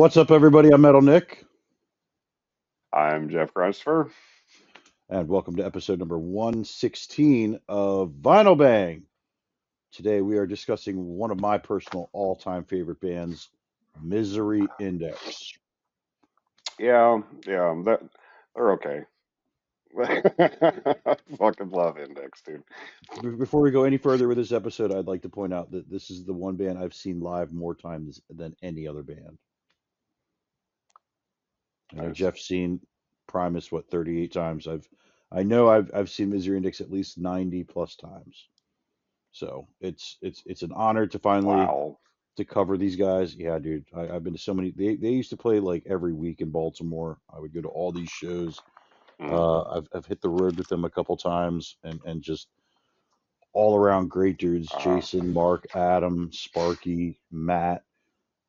What's up, everybody? I'm Metal Nick, I'm Jeff Christopher. and welcome to episode number 116 of Vinyl Bang. Today, we are discussing one of my personal all time favorite bands, Misery Index. Yeah, that they're okay. I fucking love Index, dude. Before we go any further with this episode, I'd like to point out that this is the one band I've seen live more times than any other band. I know Nice. Jeff's seen Primus, what, 38 times. I know I've seen Misery Index at least 90 plus times. So it's an honor to finally Wow. to cover these guys. Yeah, dude, I've been to so many. They used to play like every week in Baltimore. I would go to all these shows. Mm. I've hit the road with them a couple times, and just all around great dudes. Uh, Jason, Mark, Adam, Sparky, Matt.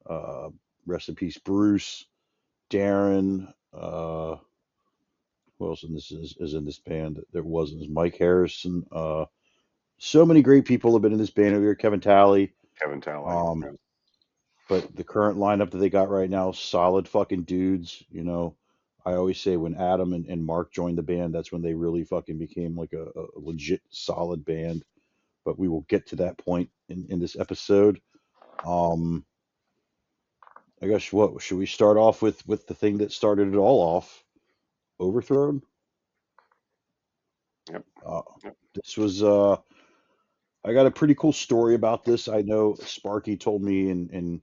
Uh, Rest in peace, Bruce, Darren. Who else in this is in this band? There wasn't. Mike Harrison. So many great people have been in this band over here. Kevin Talley. Kevin Talley. Um, Yeah. but the current lineup that they got right now, solid fucking dudes. I always say when Adam and Mark joined the band, that's when they really fucking became like a legit solid band. But we will get to that point in this episode. Um, I guess what should we start off with the thing that started it all off? Overthrown. Yep. Uh, Yep. this was I got a pretty cool story about this. I know Sparky told me in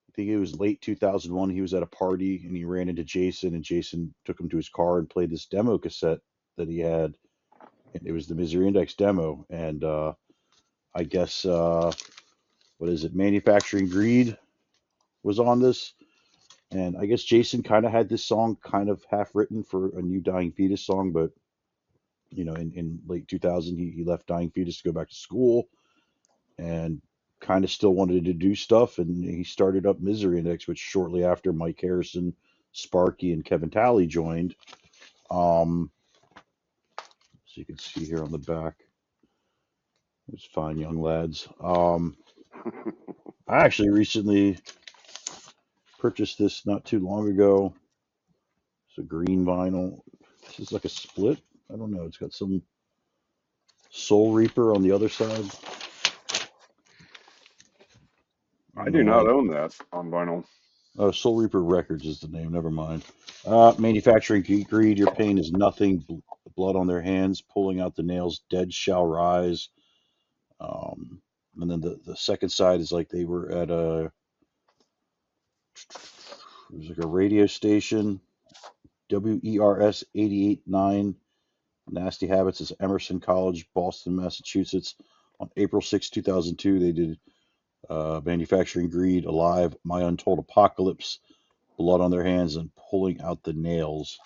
I think it was late 2001. He was at a party and he ran into Jason, and Jason took him to his car and played this demo cassette that he had. And it was the Misery Index demo. And I guess, what is it? Manufacturing Greed was on this. And I guess Jason kind of had this song kind of half written for a new Dying Fetus song, but in late 2000, he left Dying Fetus to go back to school and kind of still wanted to do stuff. And he started up Misery Index, which shortly after Mike Harrison, Sparky, and Kevin Talley joined. Um, so you can see here on the back, it's fine young lads. I actually recently purchased this not too long ago. It's a green vinyl. This is like a split. I don't know. It's got some Soul Reaper on the other side. I I don't know do not why. own that on vinyl. Oh, Soul Reaper Records is the name. Never mind. Manufacturing Greed. Your pain is nothing. Blood on their hands. Pulling out the nails. Dead shall rise. Um, and then the second side is like they were at it was like a radio station, WERS 88.9. Nasty Habits is Emerson College, Boston, Massachusetts. On April 6, 2002, they did Manufacturing Greed, Alive, My Untold Apocalypse, Blood on Their Hands, and Pulling Out the Nails.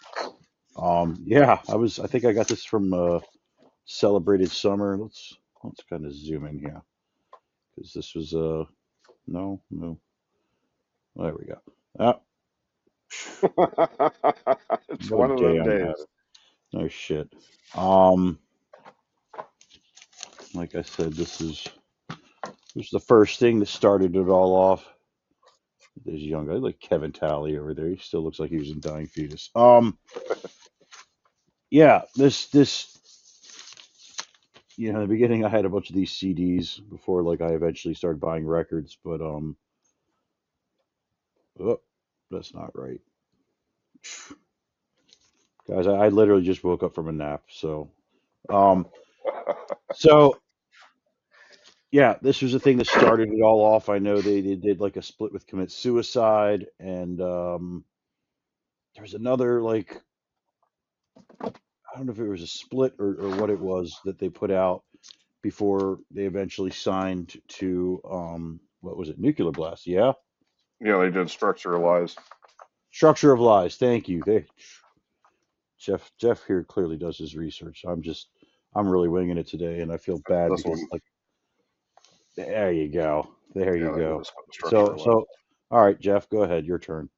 Yeah, I think I got this from Celebrated Summer. Let's kind of zoom in here because this was no. There we go. Ah, It's what a one of day them I'm days. having. No shit. Um, like I said, this was the first thing that started it all off. There's a young guy like Kevin Talley over there. He still looks like he was in Dying Fetus. Yeah, this in the beginning I had a bunch of these CDs before like I eventually started buying records, but oh, that's not right. Guys, I literally just woke up from a nap, um so yeah, this was the thing that started it all off. I know they did like a split with Commit Suicide, and there was another like I don't know if it was a split or what it was that they put out before they eventually signed to what was it, Nuclear Blast? Yeah, Yeah, they did Structure of Lies. Structure of Lies. Thank you. Jeff here clearly does his research. I'm really winging it today, and I feel bad This because one. like there you go, there you Yeah, they did go. a Structure So of Lies. so all right, Jeff, go ahead. Your turn.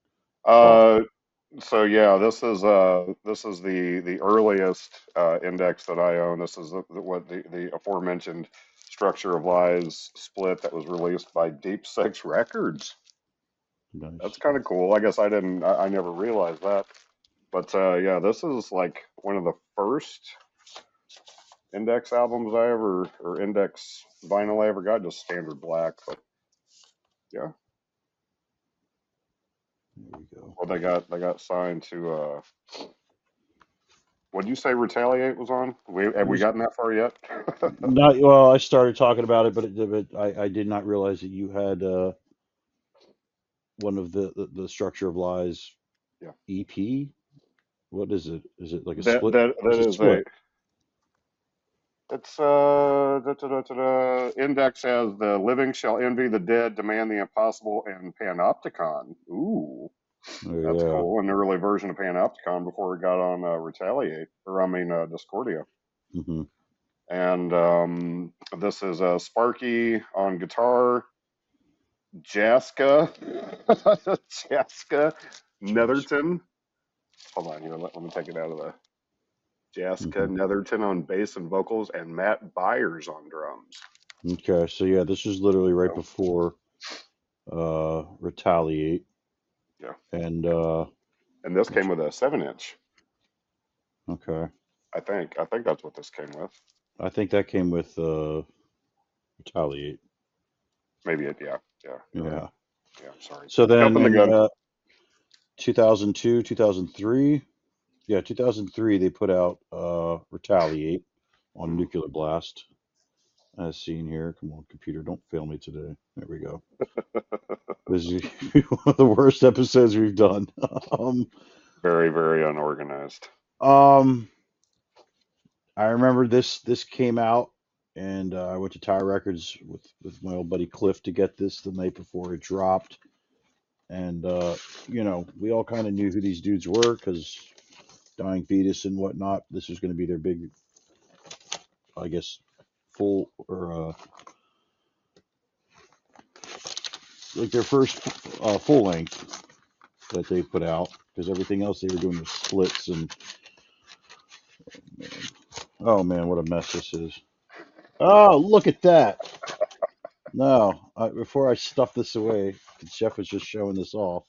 Talk. Uh, so yeah, this is the earliest index that I own. This is what the aforementioned Structure of Lies split that was released by Deep Six Records. That's Nice. kind of cool. I guess I never realized that. But yeah, this is like one of the first Index albums I ever, or Index vinyl I ever got, just standard black. But yeah, There we go. well they got signed to what did you say Retaliate was on? Have It we was gotten that far yet? not well. I started talking about it, but I did not realize that you had one of the Structure of Lies Yeah. EP. What is it? Is it like a That split? that that It's a is a split. it's Index as the living shall envy the dead, demand the impossible, and Panopticon. Ooh, Oh that's yeah. cool. An early version of Panopticon before it got on Retaliate, or I mean Discordia. Hmm. And this is Sparky on guitar, Jaska, Jaska Just Netherton. Hold on here, let me take it out of the Jaska hmm. Netherton on bass and vocals, and Matt Byers on drums. Okay. So yeah, this is literally right So, before Retaliate, yeah, and and this came which with a 7 inch. okay. I think that's what this came with. I think that came with Retaliate. Maybe it. Yeah, yeah, you're right. Yeah. Yeah, sorry, So then jumping the in gun. 2002, 2003, yeah, 2003 they put out Retaliate on Mm. Nuclear Blast. As seen here. Come on, computer, don't fail me today. There we go. This is one of the worst episodes we've done. um, Very, very unorganized. um, I remember this came out, and I went to Tower Records with my old buddy Cliff to get this the night before it dropped, and we all kind of knew who these dudes were because Dying Fetus and whatnot. This was going to be their big, I guess, full or like their first full length that they put out because everything else they were doing was splits and man, oh man, what a mess this is. Oh, look at that. No, before I stuff this away, Jeff was just showing this off.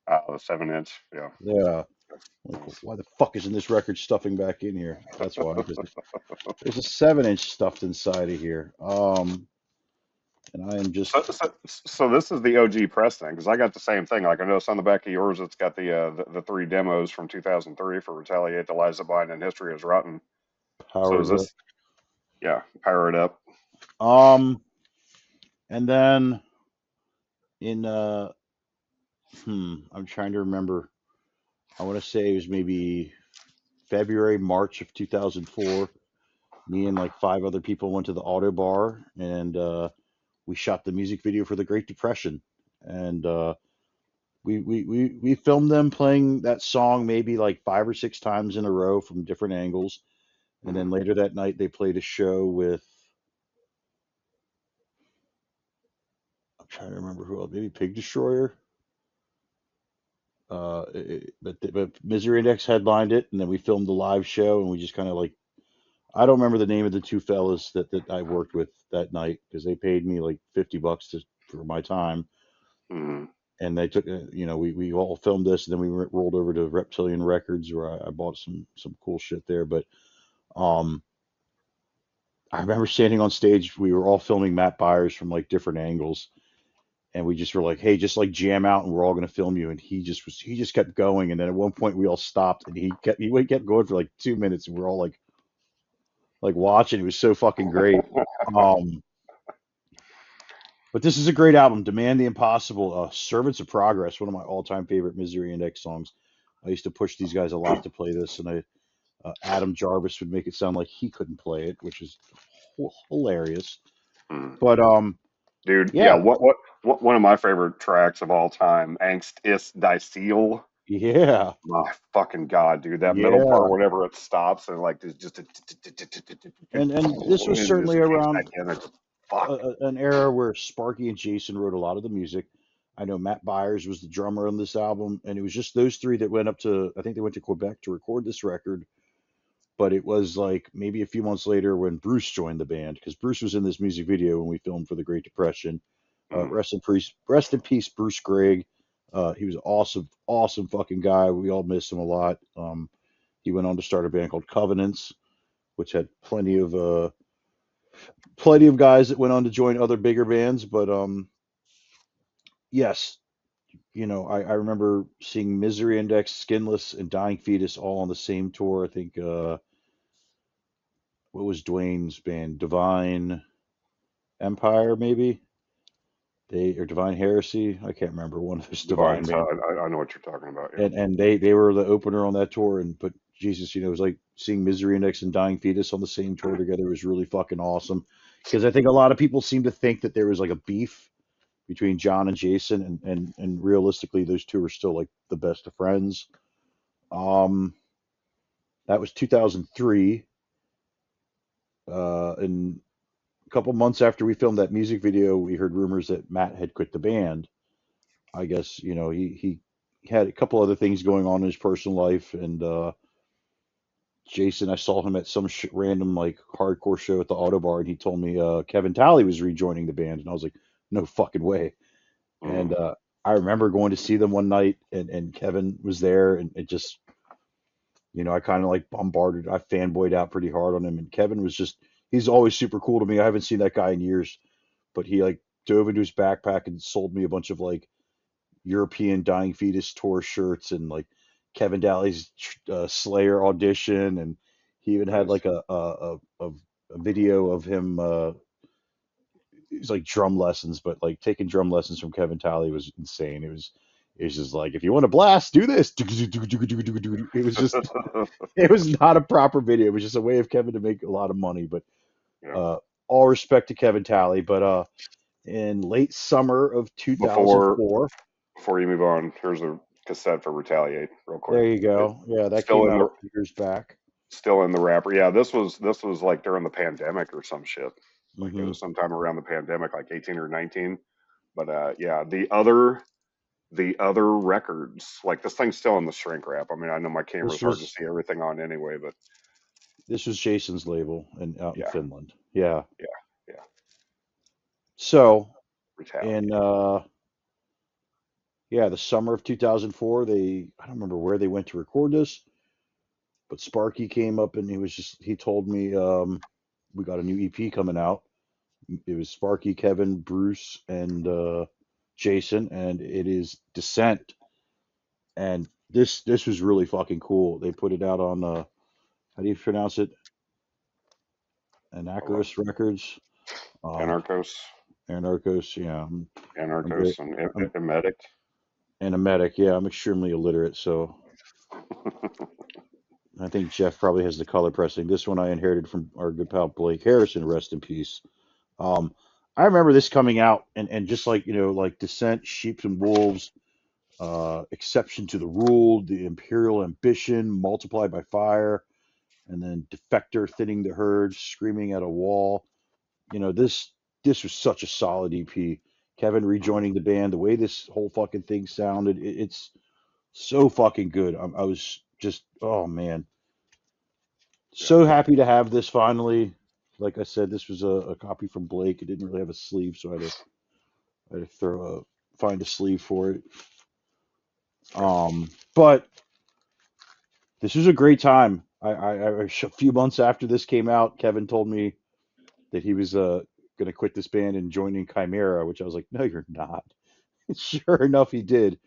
The 7 inch. Yeah. Yeah. Like, Nice. why the fuck isn't this record stuffing back in here? That's why, because there's a 7 inch stuffed inside of here. And I am So, just, so, so this is the OG press thing because I got the same thing. Like I noticed on the back of yours, it's got the three demos from 2003 for Retaliate, The Lies of Bind, and History is Rotten. So is powered up. this, yeah, Power It Up. Um, and then in I'm trying to remember. I want to say it was maybe February, March of 2004. Me and like five other people went to the Auto Bar, and we shot the music video for the Great Depression. And we filmed them playing that song maybe like 5 or 6 times in a row from different angles. And Mhm. then later that night, they played a show with, I'm trying to remember who else, maybe Pig Destroyer. But Misery Index headlined it, and then we filmed the live show, and we just kind of like, I don't remember the name of the two fellas that I worked with that night because they paid me like $50 for my time, Mhm. and they took, we all filmed this, and then we rolled over to Reptilian Records where I bought some cool shit there. But um, I remember standing on stage, we were all filming Matt Byers from like different angles, and we just were like, hey, just like jam out, and we're all gonna film you. And he just kept going, and then at one point we all stopped, and he kept going for like 2 minutes, and we're all like watching. It was so fucking great. Um, but this is a great album. Demand the Impossible, Servants of Progress, one of my all-time favorite Misery Index songs. I used to push these guys a lot to play this, and Adam Jarvis would make it sound like he couldn't play it, which is hilarious. Mhm. But Dude, yeah. yeah, What? One of my favorite tracks of all time, Angst ist die Seal. yeah, My fucking god, dude! That middle part, yeah. whenever it stops, and like there's just a, And this was and it certainly just kicks back around in. It's fuck. an era where Sparky and Jason wrote a lot of the music. I know Matt Byers was the drummer on this album, and it was just those three that went up to, I think they went to Quebec to record this record. But it was like maybe a few months later when Bruce joined the band, because Bruce was in this music video when we filmed for the Great Depression. Mm. Rest in peace, Bruce Gregg. He was an awesome, awesome fucking guy. We all miss him a lot. He went on to start a band called Covenants, which had plenty of guys that went on to join other bigger bands. But yes, I remember seeing Misery Index, Skinless, and Dying Fetus all on the same tour. I think what was Dwayne's band? Divine Empire, maybe they or Divine Heresy. I can't remember one of those Divine Divine bands. Side. I know what you're talking about. Yeah. And they were the opener on that tour. And but Jesus, it was like seeing Misery Index and Dying Fetus on the same tour together was really fucking awesome. Because I think a lot of people seem to think that there was like a beef between John and Jason, and realistically, those two are still like the best of friends. Um, that was 2003, and a couple months after we filmed that music video, we heard rumors that Matt had quit the band. I guess he had a couple other things going on in his personal life, and Jason, I saw him at some random like hardcore show at the Auto Bar, and he told me Kevin Talley was rejoining the band, and I was like, no fucking way. And Mm. I remember going to see them one night, and Kevin was there, and it just, I kind of like bombarded, I fanboyed out pretty hard on him, and Kevin was just, he's always super cool to me. I haven't seen that guy in years, but he like dove into his backpack and sold me a bunch of like European Dying Fetus tour shirts and like Kevin Daly's Slayer audition, and he even had Nice. like a video of him. It was like drum lessons, but like taking drum lessons from Kevin Talley was insane. It was just like if you want to blast, do this. It was just it was not a proper video. It was just a way of Kevin to make a lot of money. But Yeah. uh, all respect to Kevin Talley. But in late summer of Before 2004. before you move on, here's a cassette for Retaliate, real quick. There you It go. Yeah, that still came in out the a few years back. still in the wrapper. Yeah, this was like during the pandemic or some shit. Like it Hmm. was sometime around the pandemic, like 18 or 19. But yeah, the other records, like this thing's still in the shrink wrap. I mean, I know my This camera's hard to was see everything on anyway, but this was Jason's label and out in yeah, Finland. Yeah. yeah, yeah. So in Retaliate. yeah, the summer of 2004, I don't remember where they went to record this, but Sparky came up and he told me we got a new EP coming out. It was Sparky, Kevin, Bruce, and Jason, and it is Descent. And this was really fucking cool. They put it out on how do you pronounce it? Hold on. Anachorus Records. Um, Anarchos, Anarchos, yeah. I'm very, Anarchos, and I'm Emetic. and a medic. Yeah, I'm extremely illiterate, so I think Jeff probably has the color pressing. This one I inherited from our good pal Blake Harrison, rest in peace. Um, I remember this coming out, and just like like Descent, Sheep and Wolves, Exception to the Rule, the Imperial Ambition, Multiplied by Fire, and then Defector, Thinning the Herd, Screaming at a Wall. This was such a solid EP. Kevin rejoining the band, the way this whole fucking thing sounded, it's so fucking good. I was just, oh man, Yeah, so happy to have this finally. Like I said, this was a copy from Blake. It didn't really have a sleeve, so I had to find a sleeve for it. yeah. But this was a great time. A few months after this came out, Kevin told me that he was going to quit this band and join in Chimera, which I was like, no, you're not. Sure enough, he did.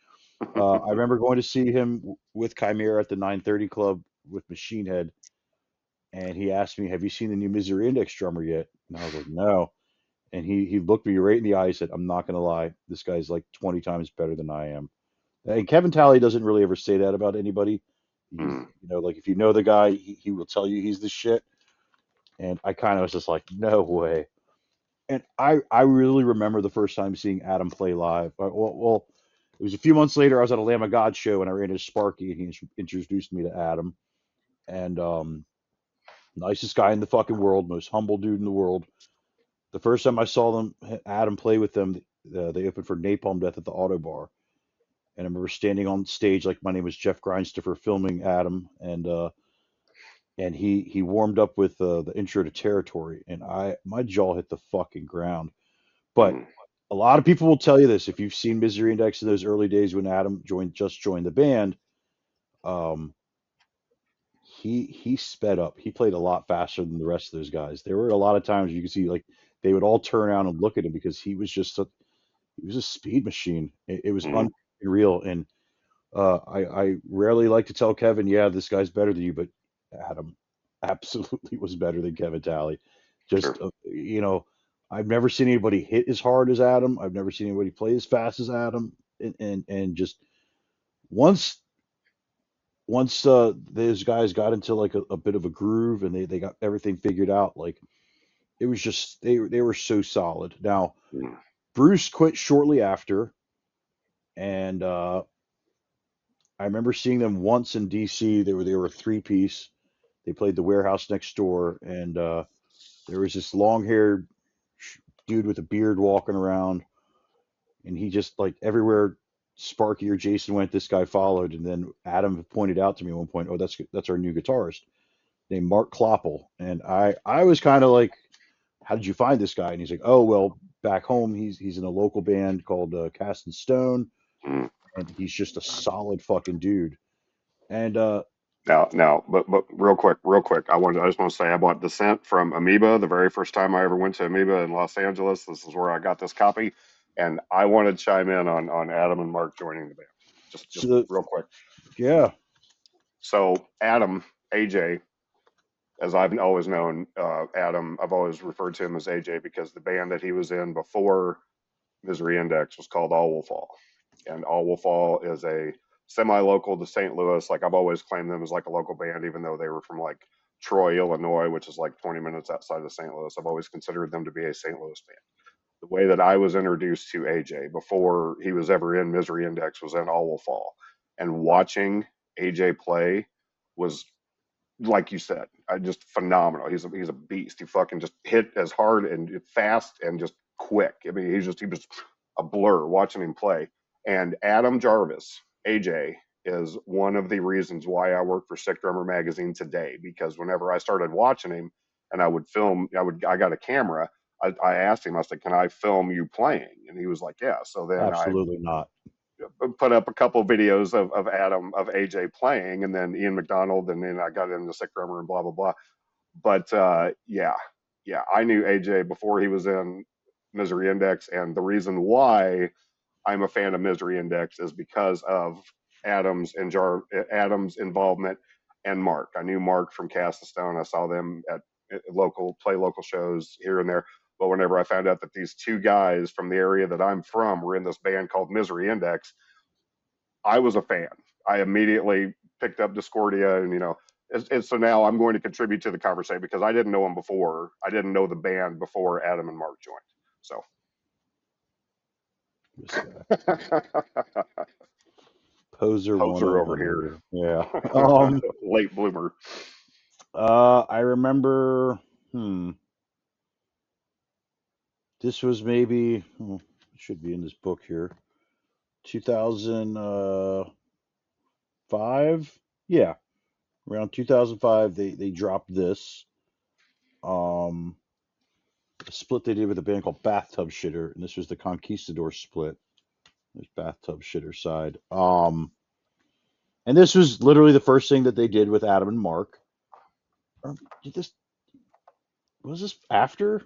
I remember going to see him with Chimera at the 930 Club with Machine Head, and he asked me, "Have you seen the new Misery Index drummer yet?" And I was like, "No." And he looked me right in the eye. He said, "I'm not gonna lie. This guy's like 20 times better than I am." And Kevin Talley doesn't really ever say that about anybody. He's, Mm, like if you know the guy, he will tell you he's the shit. And I kind of was just like, no way. And I really remember the first time seeing Adam play live. Well, it was a few months later. I was at a Lamb of God show and I ran into Sparky and he introduced me to Adam. And nicest guy in the fucking world, most humble dude in the world. The first time I saw them, Adam play with them, they opened for Napalm Death at the Auto Bar, and I remember standing on stage like my name was Jeff Grindstoffer filming Adam, and he warmed up with the intro to Territory, and I my jaw hit the fucking ground. But mm. A lot of people will tell you this if you've seen Misery Index in those early days when Adam joined the band. Um, he sped up. He played a lot faster than the rest of those guys. There were a lot of times you could see like they would all turn around and look at him because he was a speed machine. It was Mm, unreal. And I rarely like to tell Kevin, yeah, this guy's better than you, but Adam absolutely was better than Kevin Talley. sure. Just I've never seen anybody hit as hard as Adam. I've never seen anybody play as fast as Adam. And just once those guys got into like a bit of a groove and they got everything figured out, like it was just they were so solid. Now Mm, Bruce quit shortly after, and I remember seeing them once in DC. They were a three piece. They played the Warehouse next door, and there was this long haired dude with a beard walking around, and he just like everywhere Sparky or Jason went, this guy followed. And then Adam pointed out to me at one point, "Oh, that's our new guitarist named Mark Kloppel." And I was kind of like, "How did you find this guy?" And he's like, "Oh, well, back home he's in a local band called Cast and Stone, mm. and he's just a solid fucking dude." And Now, but real quick, I just want to say I bought Descent from Amoeba the very first time I ever went to Amoeba in Los Angeles. This is where I got this copy, and I want to chime in on Adam and Mark joining the band. Just so real quick. yeah, So Adam, AJ, as I've always known, Adam, I've always referred to him as AJ because the band that he was in before Misery Index was called All Will Fall, and All Will Fall is a semi-local to St. Louis. Like I've always claimed them as like a local band, even though they were from like Troy, Illinois, which is like 20 minutes outside of St. Louis. I've always considered them to be a St. Louis band. The way that I was introduced to AJ before he was ever in Misery Index was in All Will Fall, and watching AJ play was like you said, just phenomenal. He's a beast. He fucking just hit as hard and fast and just quick. I mean, he was a blur watching him play. And Adam Jarvis, AJ, is one of the reasons why I work for Sick Drummer Magazine today. Because whenever I started watching him, and I would film, I got a camera. I asked him, I said, "Can I film you playing?" And he was like, "Yeah." So then I absolutely not. put up a couple videos of Adam of AJ playing, and then Ian McDonald, and then I got into Sick Drummer and blah blah blah. But yeah, I knew AJ before he was in Misery Index, and the reason why I'm a fan of Misery Index is because of Adams involvement and Mark. I knew Mark from Cast of Stone. I saw them at local shows here and there. But whenever I found out that these two guys from the area that I'm from were in this band called Misery Index, I was a fan. I immediately picked up Discordia, and and so now I'm going to contribute to the conversation because I didn't know him before. I didn't know the band before Adam and Mark joined. So This guy, poser poser over 101 here, over here. Yeah. late bloomer. I remember. Hmm. This was maybe it should be in this book here. 2005. Yeah, around 2005 they dropped this. Um, a split they did with a band called Bathtub Shitter, and this was the Conquistador split. There's Bathtub Shitter side. And this was literally the first thing that they did with Adam and Mark. Or did this was this after?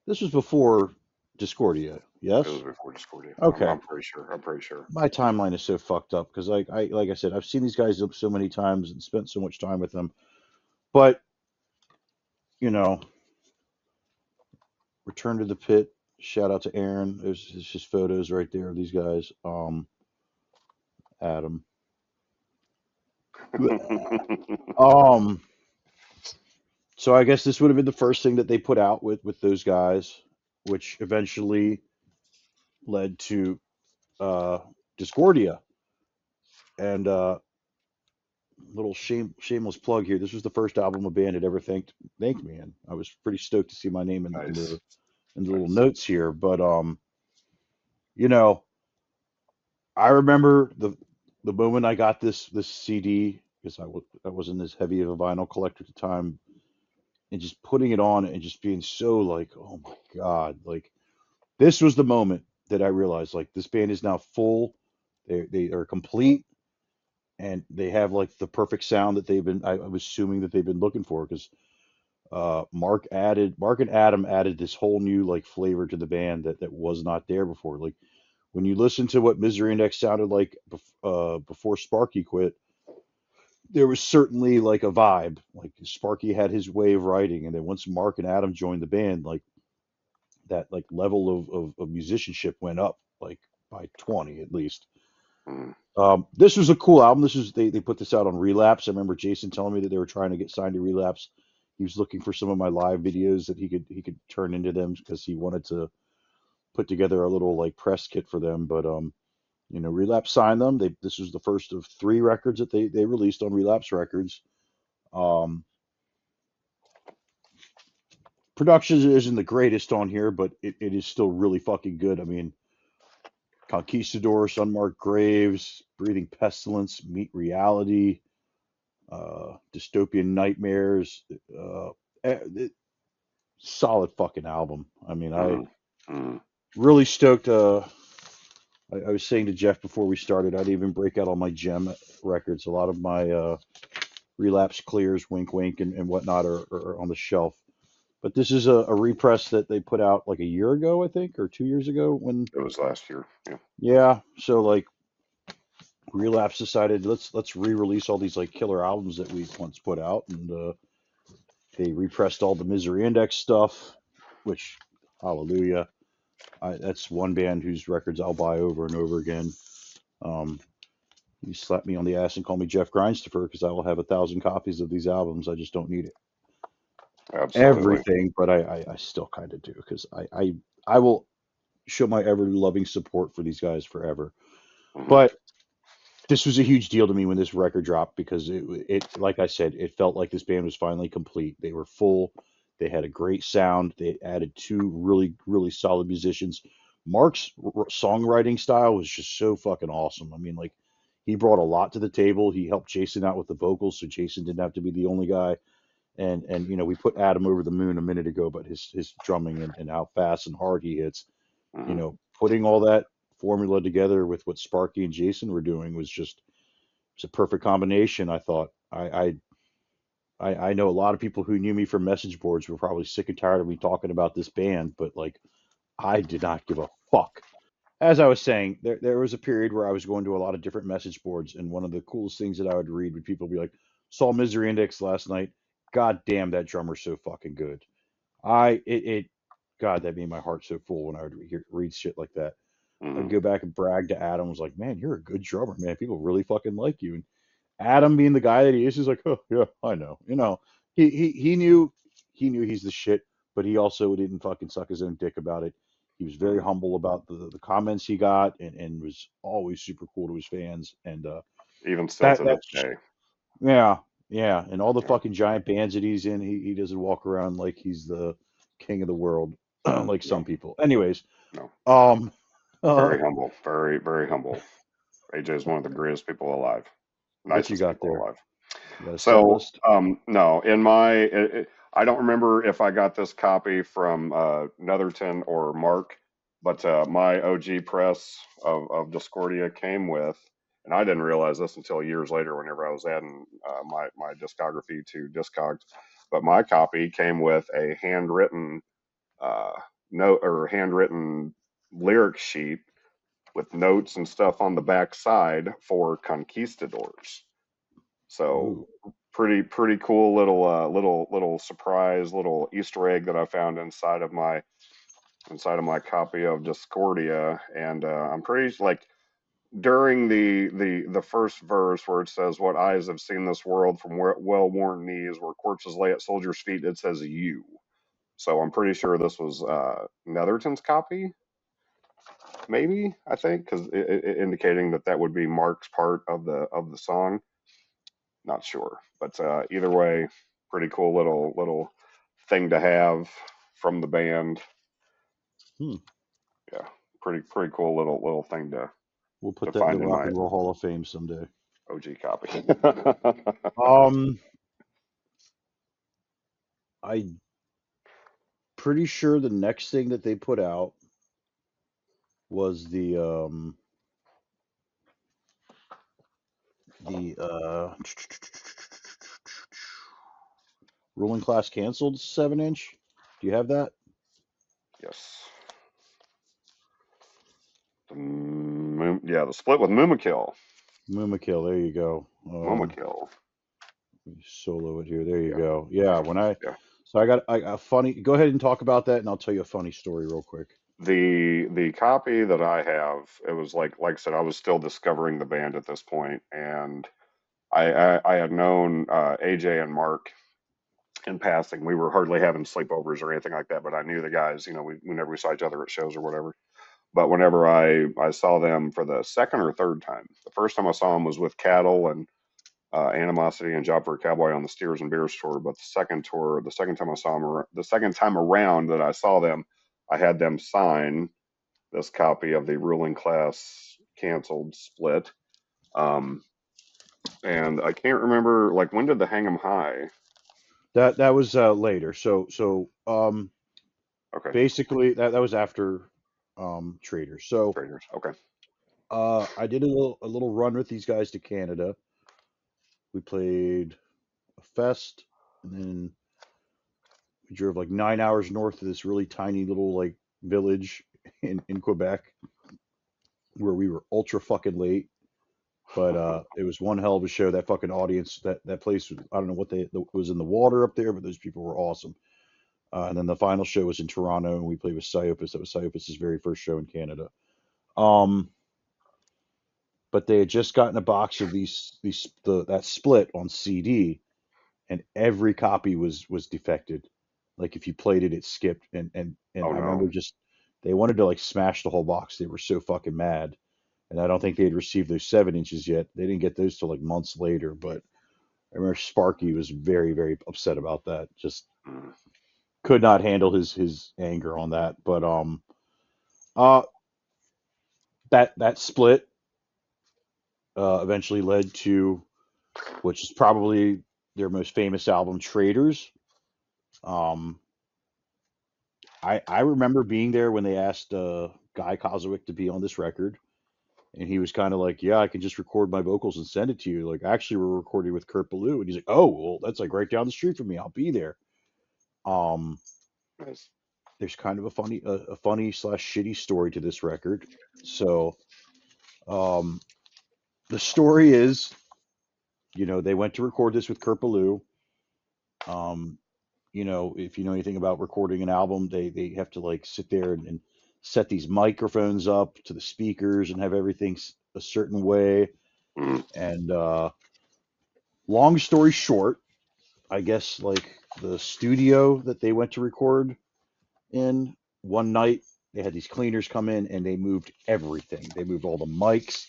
This was before Discordia. It was Yes. before Discordia. Okay. I'm pretty sure. I'm pretty sure. My timeline is so fucked up because like I said, I've seen these guys up so many times and spent so much time with them. But you know, Return to the Pit. Shout out to Aaron. There's just photos right there of these guys. Adam. Um. So I guess this would have been the first thing that they put out with those guys, which eventually led to uh, Discordia. And little shameless plug here. This was the first album a band had ever thanked me in. I was pretty stoked to see my name Nice, in the little nice. notes here. But you know, I remember the moment I got this CD because I wasn't as heavy of a vinyl collector at the time, and just putting it on and just being so like, oh my God, like This was the moment that I realized like this band is now full. They are complete, and they have like the perfect sound that I was assuming that they've been looking for, because Mark and Adam added this whole new like flavor to the band that was not there before. Like when you listen to what Misery Index sounded like before Sparky quit, there was certainly like a vibe. Like Sparky had his way of writing, and then once Mark and Adam joined the band, like that like level of musicianship went up like by 20 at least. Mm. This was a cool album. They put this out on Relapse. I remember Jason telling me that they were trying to get signed to Relapse. He was looking for some of my live videos that he could turn into them because he wanted to put together a little like press kit for them. But Relapse signed them. This was the first of 3 records that they released on Relapse Records. Um, Production isn't the greatest on here, but it is still really fucking good. I mean, Conquistadors, Unmarked Graves, Breathing Pestilence, Meet Reality, Dystopian Nightmares. Solid fucking album. I mean, I Mm. Mm. really stoked. I was saying to Jeff before we started, I'd even break out all my gem records. A lot of my Relapse clears, Wink Wink, and whatnot are on the shelf. But this is a repress that they put out like a year ago, I think, or 2 years ago. When It was last year. Yeah. Yeah, so like Relapse decided let's re-release all these like killer albums that we once put out, and they repressed all the Misery Index stuff, which hallelujah. That's one band whose records I'll buy over and over again. Um, you slap me on the ass and call me Jeff Grindstoffer because I will have 1,000 copies of these albums. I just don't need it Absolutely. everything, but I still kind of do because I will show my ever loving support for these guys forever. Hmm. But this was a huge deal to me when this record dropped because it like I said, it felt like this band was finally complete. They were full. They had a great sound. They added 2 really solid musicians. Mark's songwriting style was just so fucking awesome. I mean, like he brought a lot to the table. He helped Jason out with the vocals, so Jason didn't have to be the only guy. And we put Adam over the moon a minute ago, but his drumming and how fast and hard he hits, Hmm. putting all that formula together with what Sparky and Jason were doing was just it's a perfect combination. I thought I know a lot of people who knew me from message boards were probably sick and tired of me talking about this band, but like I did not give a fuck. As I was saying, there was a period where I was going to a lot of different message boards, and one of the coolest things that I would read would people be like, "Saw Misery Index last night. God damn, that drummer's so fucking good." God, that made my heart so full when I would read shit like that. I'd Hmm. go back and brag to Adam. Was like, "Man, you're a good drummer, man. People really fucking like you." And Adam, being the guy that he is, he's like, "Oh yeah, I know." He knew he's the shit, but he also didn't fucking suck his own dick about it. He was very Hmm. humble about the comments he got, and was always super cool to his fans. And Even still that to this that's day. yeah, yeah. And all the Yeah. fucking giant bands that he's in, he doesn't walk around like he's the king of the world, like No. some people. Anyways, No. um, uh, Very humble. Very, very humble. AJ is one of the greatest people alive. what you Nicest got people there? alive. You got a set So, list? no, I don't remember if I got this copy from Netherton or Mark, but my OG press of Discordia came with, and I didn't realize this until years later whenever I was adding my discography to Discogs, but my copy came with a handwritten uh, note or handwritten lyric sheet with notes and stuff on the back side for Conquistadors. So Ooh. pretty cool little surprise little Easter egg that I found inside of my copy of Discordia, and I'm pretty like during the first verse where it says, "What eyes have seen this world from well worn knees, where corpses lay at soldiers' feet," it says "you." So I'm pretty sure this was Netherton's copy, maybe I think, because indicating that that would be Mark's part of the song. Not sure, but either way, pretty cool little thing to have from the band. Hmm. Yeah, pretty cool little thing We'll to put that in the find in Rock my and Roll Hall of Fame someday. OG copy. Um, I'm pretty sure the next thing that they put out. was the Ruling Class Canceled 7 inch. Do you have that? Yes. Yeah, the split with Mumakill. Mumakill. There you go. Mumakill. Let me solo it here. There you Yeah, go. Yeah. yeah, When I yeah. so I got a funny. Go ahead and talk about that, and I'll tell you a funny story real quick. The copy that I have, it was like I said, I was still discovering the band at this point, and I had known AJ and Mark in passing. We were hardly having sleepovers or anything like that, but I knew the guys. You know, whenever we saw each other at shows or whatever. But whenever I saw them for the second or third time, the first time I saw them was with Cattle and Animosity and Job for a Cowboy on the Steers and Beers tour. But the second tour, the second time I saw them, the second time around that I saw them, I had them sign this copy of the Ruling Class Canceled split. Um, and I can't remember, like, when did the Hang 'em High? That was later. So Okay, basically that was after Trader. So Traders. Okay. I did a little run with these guys to Canada. We played a fest, and then we drove like 9 hours north of this really tiny little like village in Quebec where we were ultra fucking late. But it was one hell of a show. That fucking audience, that place, I don't know what was in the water up there, but those people were awesome. And then the final show was in Toronto, and we played with Psyopus. That was Psyopus' very first show in Canada. Um, but they had just gotten a box of that split on CD, and every copy was defected. Like if you played it, it skipped, and Oh I remember no. just they wanted to like smash the whole box. They were so fucking mad, and I don't think they had received those 7 inches yet. They didn't get those till like months later. But I remember Sparky was very very upset about that. Just Mm. could not handle his anger on that. But uh, that split eventually led to which is probably their most famous album, Traders. Um, I remember being there when they asked Guy Kozowik to be on this record, and he was kind of like, "Yeah, I can just record my vocals and send it to you." Like, actually, we're recording with Kurt Ballou, and he's like, "Oh, well, that's like right down the street from me. I'll be there." Um, Nice. there's kind of a funny slash shitty story to this record. So, um, the story is, they went to record this with Kurt Ballou. Um, if you know anything about recording an album, they have to like sit there and set these microphones up to the speakers and have everything a certain way. Mm. And long story short, I guess like the studio that they went to record in one night, they had these cleaners come in and they moved everything. They moved all the mics,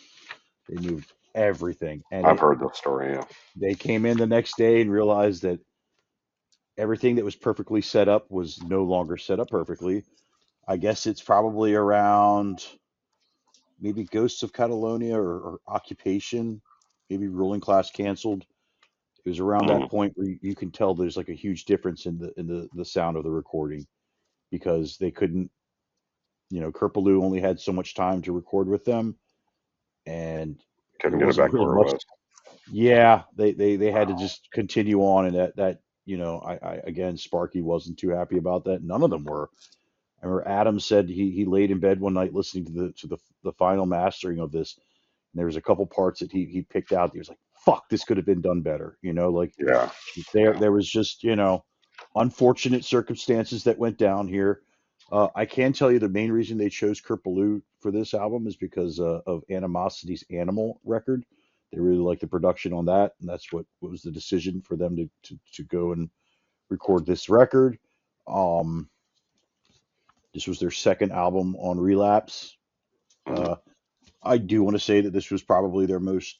they moved everything, and I've it heard the story. Yeah. they came in the next day and realized that everything that was perfectly set up was no longer set up perfectly. I guess it's probably around maybe Ghosts of Catalonia or Occupation, maybe Ruling Class Canceled. It was around that Mm. point where you can tell there's like a huge difference in the sound of the recording because they couldn't, Kurt Ballou only had so much time to record with them, and Couldn't there get it wasn't back to really where it much. was. Yeah, they had to Wow. just continue on, and that I again Sparky wasn't too happy about that. None of them were. I remember Adam said he laid in bed one night listening to the final mastering of this, and there was a couple parts that he picked out. He was like, "Fuck, this could have been done better." Like Yeah. there Yeah. there was just unfortunate circumstances that went down here. I can tell you the main reason they chose Kurt Ballou for this album is because of Animosity's Animal record. They really liked the production on that, and that's what was the decision for them to go and record this record. Um, this was their second album on Relapse. Mm. Uh, I do want to say that this was probably their most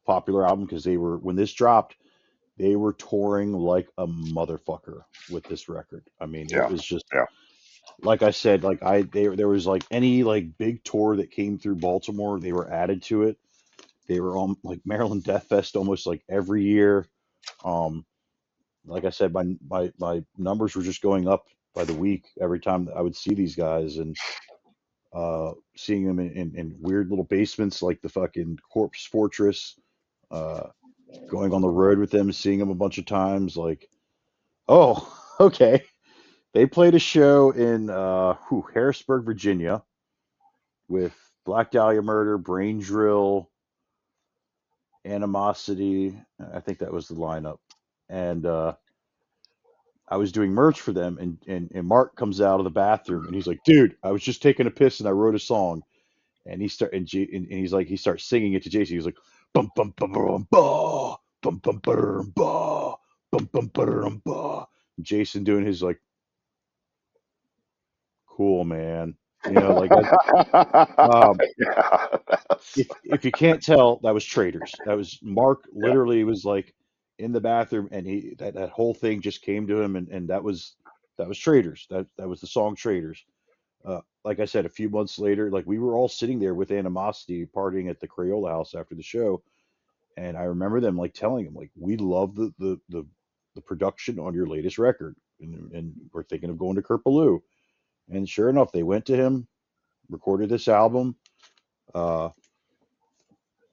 popular album because they were when this dropped, they were touring like a motherfucker with this record. I mean, it Yeah. was just Yeah. like I said, like there was like any like big tour that came through Baltimore, they were added to it. They were on like Maryland Death Fest almost like every year. Um, like I said, my numbers were just going up by the week every time I would see these guys, and Seeing them in weird little basements like the fucking Corpse Fortress, uh, going on the road with them, seeing them a bunch of times. Like, oh, okay. They played a show in Harrisburg, Virginia, with Black Dahlia Murder, Brain Drill, Animosity. I think that was the lineup. And I was doing merch for them, and Mark comes out of the bathroom and he's like, "Dude, I was just taking a piss and I wrote a song." And and he's like, he starts singing it to Jason. He was like, "Bum bum bum bum ba, bum bum bum ba, bum bum bum ba." Jason doing his like, "Cool, man." Like Yeah, that's, if you can't tell, that was Traders. That was Mark. Literally was like in the bathroom, and that whole thing just came to him, and that was Traders. That was the song Traders. Like I said, a few months later, like we were all sitting there with Animosity partying at the Crayola House after the show, and I remember them like telling him like, "We love the production on your latest record, and we're thinking of going to Kerpaloo." And sure enough, they went to him, recorded this album. Uh,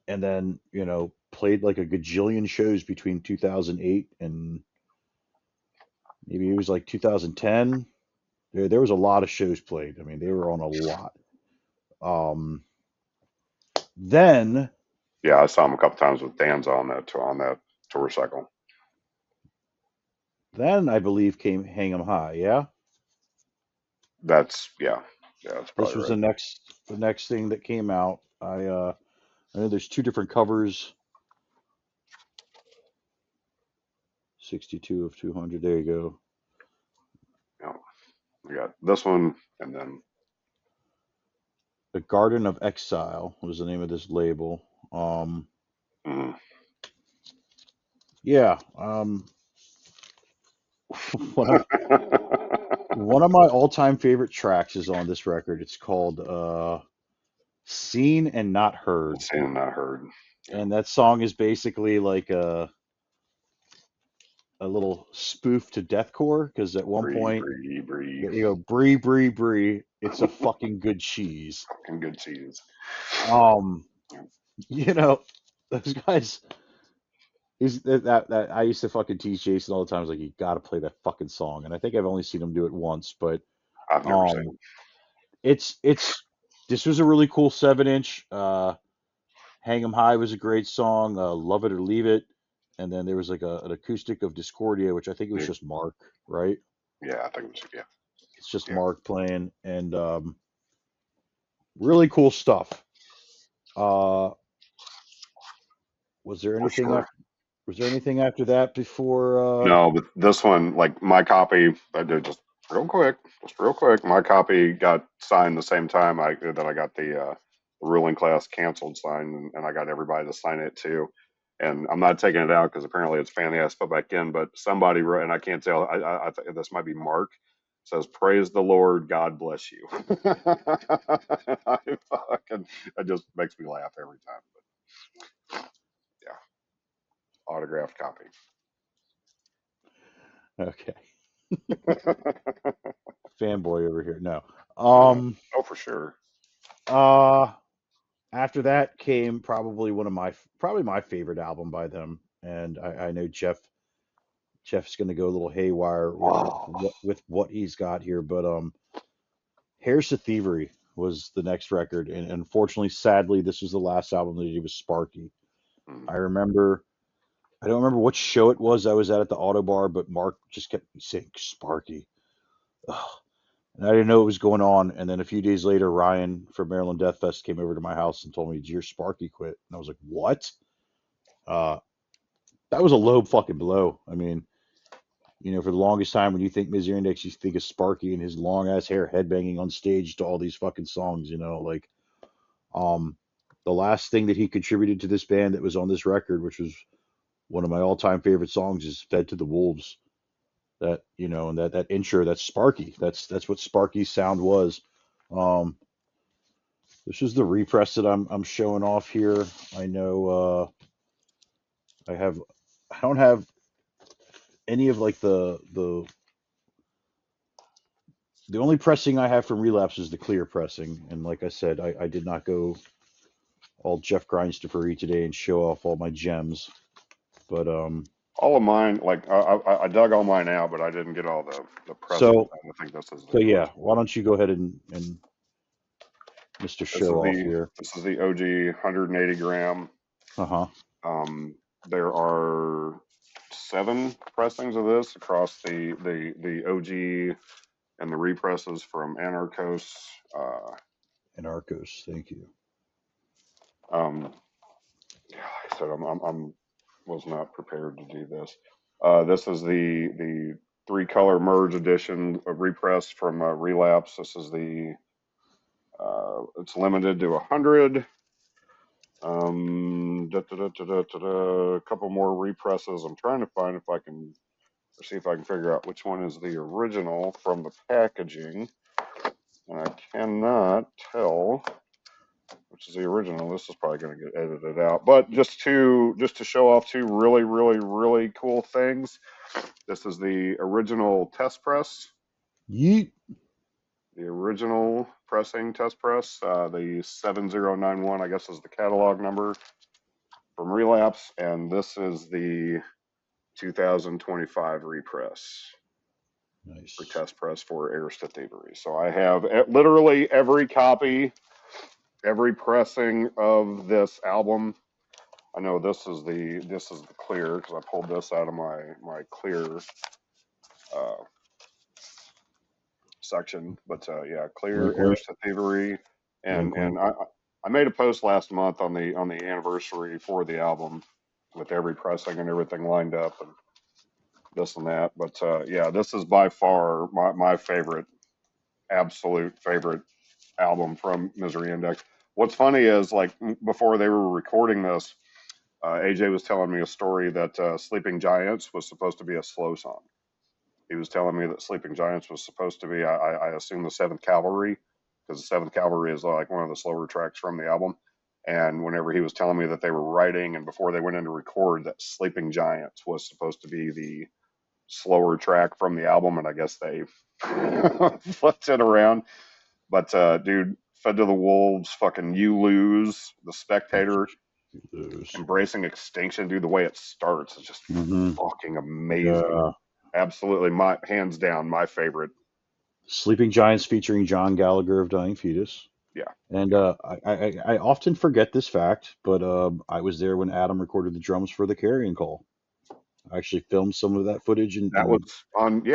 and then played like a gajillion shows between 2008 and maybe it was like 2010. There was a lot of shows played. I mean, they were on a lot. um then yeah. I saw him a couple times with Danza on that tour cycle. then I believe came Hang 'em High. Yeah, That's yeah, yeah. That's this probably was right. the next thing that came out. I know there's two different covers. 62 of 200, there you go. You know, we got this one, and then The Garden of Exile was the name of this label. mm, Yeah. One of one of my all-time favorite tracks is on this record. It's called Seen and Not Heard. seen and not heard. Yeah, And that song is basically like a little spoof to deathcore because at one Bree, point Bree, Bree. you go brie brie brie, it's a fucking good cheese. Fucking good cheese. Um, you know, those guys. He's that I used to fucking tease Jason all the time. I was like, you got to play that fucking song, and I think I've only seen him do it once, but I've never seen um, it. it's this was a really cool 7 inch. Hang 'em High was a great song. Love It or Leave It, and then there was like an acoustic of Discordia, which I think it was Yeah, just Mark, right? yeah, I think it was, yeah, It's just yeah, Mark playing, and really cool stuff. Uh, was there for anything sure. after? Was there anything after that before? No, but this one, like my copy, I did just real quick. My copy got signed the same time I got the ruling class canceled signed, and I got everybody to sign it too. And I'm not taking it out because apparently it's family has to put back in. But somebody wrote, and I can't tell. I think this might be Mark. Says, "Praise the Lord, God bless you." I fucking, it just makes me laugh every time. But yeah, autographed copy. Okay, fanboy over here. No. Uh, Um. oh, for sure. Uh. After that came probably probably my favorite album by them, and I know Jeff's going to go a little haywire Oh, with what he's got here, but Hairs to Thievery was the next record, and unfortunately, sadly, this was the last album that he did with Sparky. mm, I remember, I don't remember what show it was I was at the Auto Bar, but Mark just kept saying Sparky, ugh. And I didn't know what was going on. And then a few days later, Ryan from Maryland Death Fest came over to my house and told me, "Did your Sparky quit?" And I was like, "What?" Uh, that was a low fucking blow. I mean, for the longest time, when you think Misery Index, you think of Sparky and his long ass hair headbanging on stage to all these fucking songs. Like um, the last thing that he contributed to this band that was on this record, which was one of my all time favorite songs, is "Fed to the Wolves." And that intro, that's Sparky. That's what Sparky's sound was. Um, this is the repress that I'm showing off here. I know I have I don't have any of like the The only pressing I have from Relapse is the clear pressing, and like I said, I did not go all Jeff Grindstoffer today and show off all my gems. But All of mine, like I dug all mine out, but I didn't get all the pressings. so I think this is so the yeah, original. why don't you go ahead and Mr. This Show is Off the here? this is the OG 180 gram. Uh-huh. Um, there are 7 pressings of this across the OG and the represses from Anarchos. Uh, And Arcos, thank you. um, yeah, I said I'm was not prepared to do this. This is the 3-color merge edition of repress from Relapse. This is the it's limited to 100. A couple more represses. I'm trying to find if I can, or see if I can figure out which one is the original from the packaging, and I cannot tell which is the original. This is probably going to get edited out, but just to show off 2 really cool things. This is the original test press, Yeet. the original pressing test press. The 7091, I guess, is the catalog number from Relapse, and this is the 2025 repress for Nice. test press for Heirs to Thievery. So I have literally every copy, every pressing of this album. I know this is the clear because I pulled this out of my clear uh, section. But yeah, clear Wink, wink, Heirs to Thievery, and wink, wink. and I made a post last month on the anniversary for the album with every pressing and everything lined up and this and that. But yeah, this is by far my favorite, absolute favorite album from Misery Index. What's funny is like before they were recording this, AJ was telling me a story that Sleeping Giants was supposed to be a slow song. He was telling me that Sleeping Giants was supposed to be, I assume, the Seventh Cavalry, because the Seventh Cavalry is like one of the slower tracks from the album. And whenever he was telling me that they were writing and before they went in to record, that Sleeping Giants was supposed to be the slower track from the album, and I guess they flipped it around. But dude, Fed to the Wolves, fucking You Lose, The Spectator, Those. Embracing Extinction, dude, the way it starts is just Mm-hmm. fucking amazing. Yeah. Absolutely, my hands down, my favorite. Sleeping Giants featuring John Gallagher of Dying Fetus. Yeah, And yeah. I often forget this fact, but I was there when Adam recorded the drums for the Carrion Call. I actually filmed some of that footage That and was we on. put it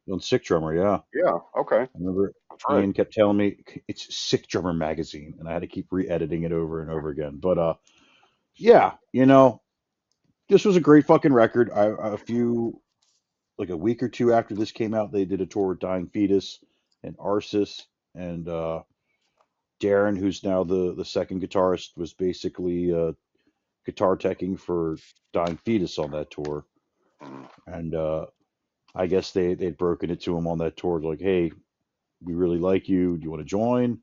Yeah, on Sick Drummer. Yeah. yeah. Okay, I remember that's right. Ian kept telling me it's Sick Drummer magazine, and I had to keep re-editing it over and over again. But yeah, this was a great fucking record. A few like a week or two after this came out, they did a tour with Dying Fetus and Arsis, and Darren, who's now the second guitarist, was basically guitar teching for Dying Fetus on that tour. Mhm. And I guess they'd broken it to him on that tour, like, hey, we really like you. Do you want to join?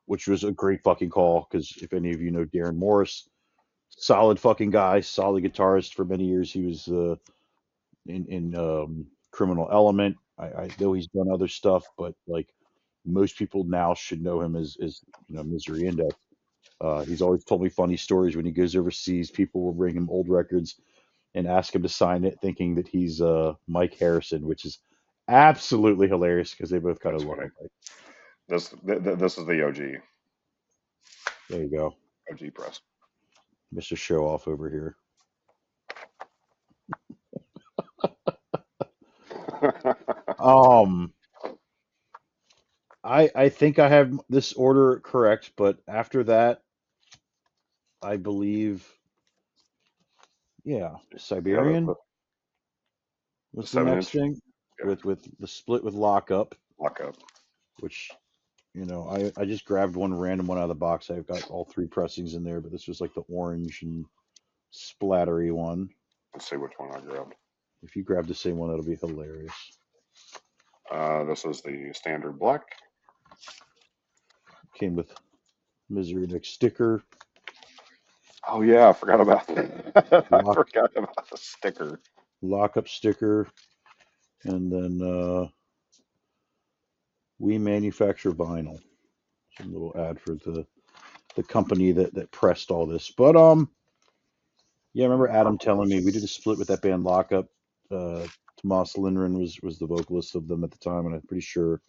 Which was a great fucking call because if any of you know Darren Morris, solid fucking guy, solid guitarist for many years. He was in Criminal Element. I know he's done other stuff, but like most people now should know him as Misery Index. He's always told me funny stories when he goes overseas. People will bring him old records and ask him to sign it, thinking that he's Mike Harrison, which is absolutely hilarious because they both kind That's of look funny. alike. This is the There you go, OG press. Mr. Show Off over here. Um, I think I have this order correct, but after that, I believe, yeah, Yeah, Siberian the was the next 7-inch. thing Yeah, with the split with lockup, lock up. which I just grabbed one random one out of the box. I've got all 3 pressings in there, but this was like the orange and splattery one. Let's see which one I grabbed. If you grab the same one, that'll be hilarious. This is the standard black. Came with Misery Neck sticker, Oh yeah, I forgot about that. I lock forgot about the sticker. lockup sticker, and then We manufacture vinyl. Some little ad for the company that pressed all this. But yeah, I remember Adam telling me we did a split with that band Lockup. Tomas Lindgren was the vocalist of them at the time, and I'm pretty sure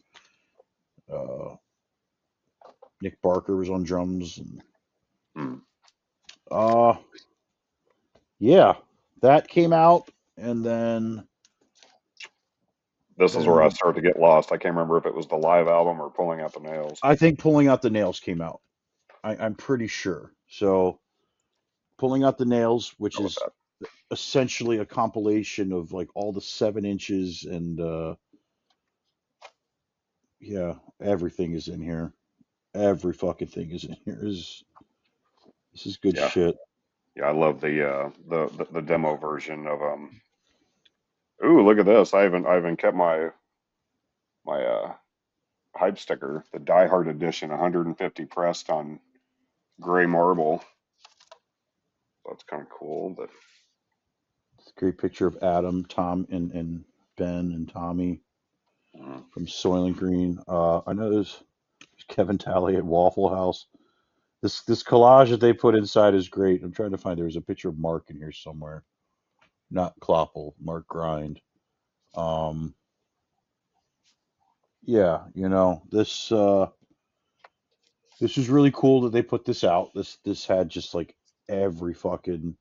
uh, Nick Barker was on drums. And, Hmm. uh, yeah, that came out, and This is where I then start to get lost. I can't remember if it was the live album or Pulling Out the Nails. I think Pulling Out the Nails came out. I'm pretty sure. So Pulling Out the Nails, which Go with is that. essentially a compilation of like all the 7 inches and yeah, everything is in here. Every fucking thing is in here. This is good Yeah, shit. yeah. I love the demo version of Ooh, look at this! I even kept my hype sticker, the Die Hard edition, 150 pressed on gray marble. That's kind of cool. But It's a great picture of Adam, Tom, and Ben and Tommy uh, from Soylent Green. I know there's Kevin Talley at Waffle House. This collage that they put inside is great. I'm trying to find there's a picture of Mark in here somewhere. Not Kloppel, Mark Grind. Um, yeah, this is really cool that they put this out. This had just like every fucking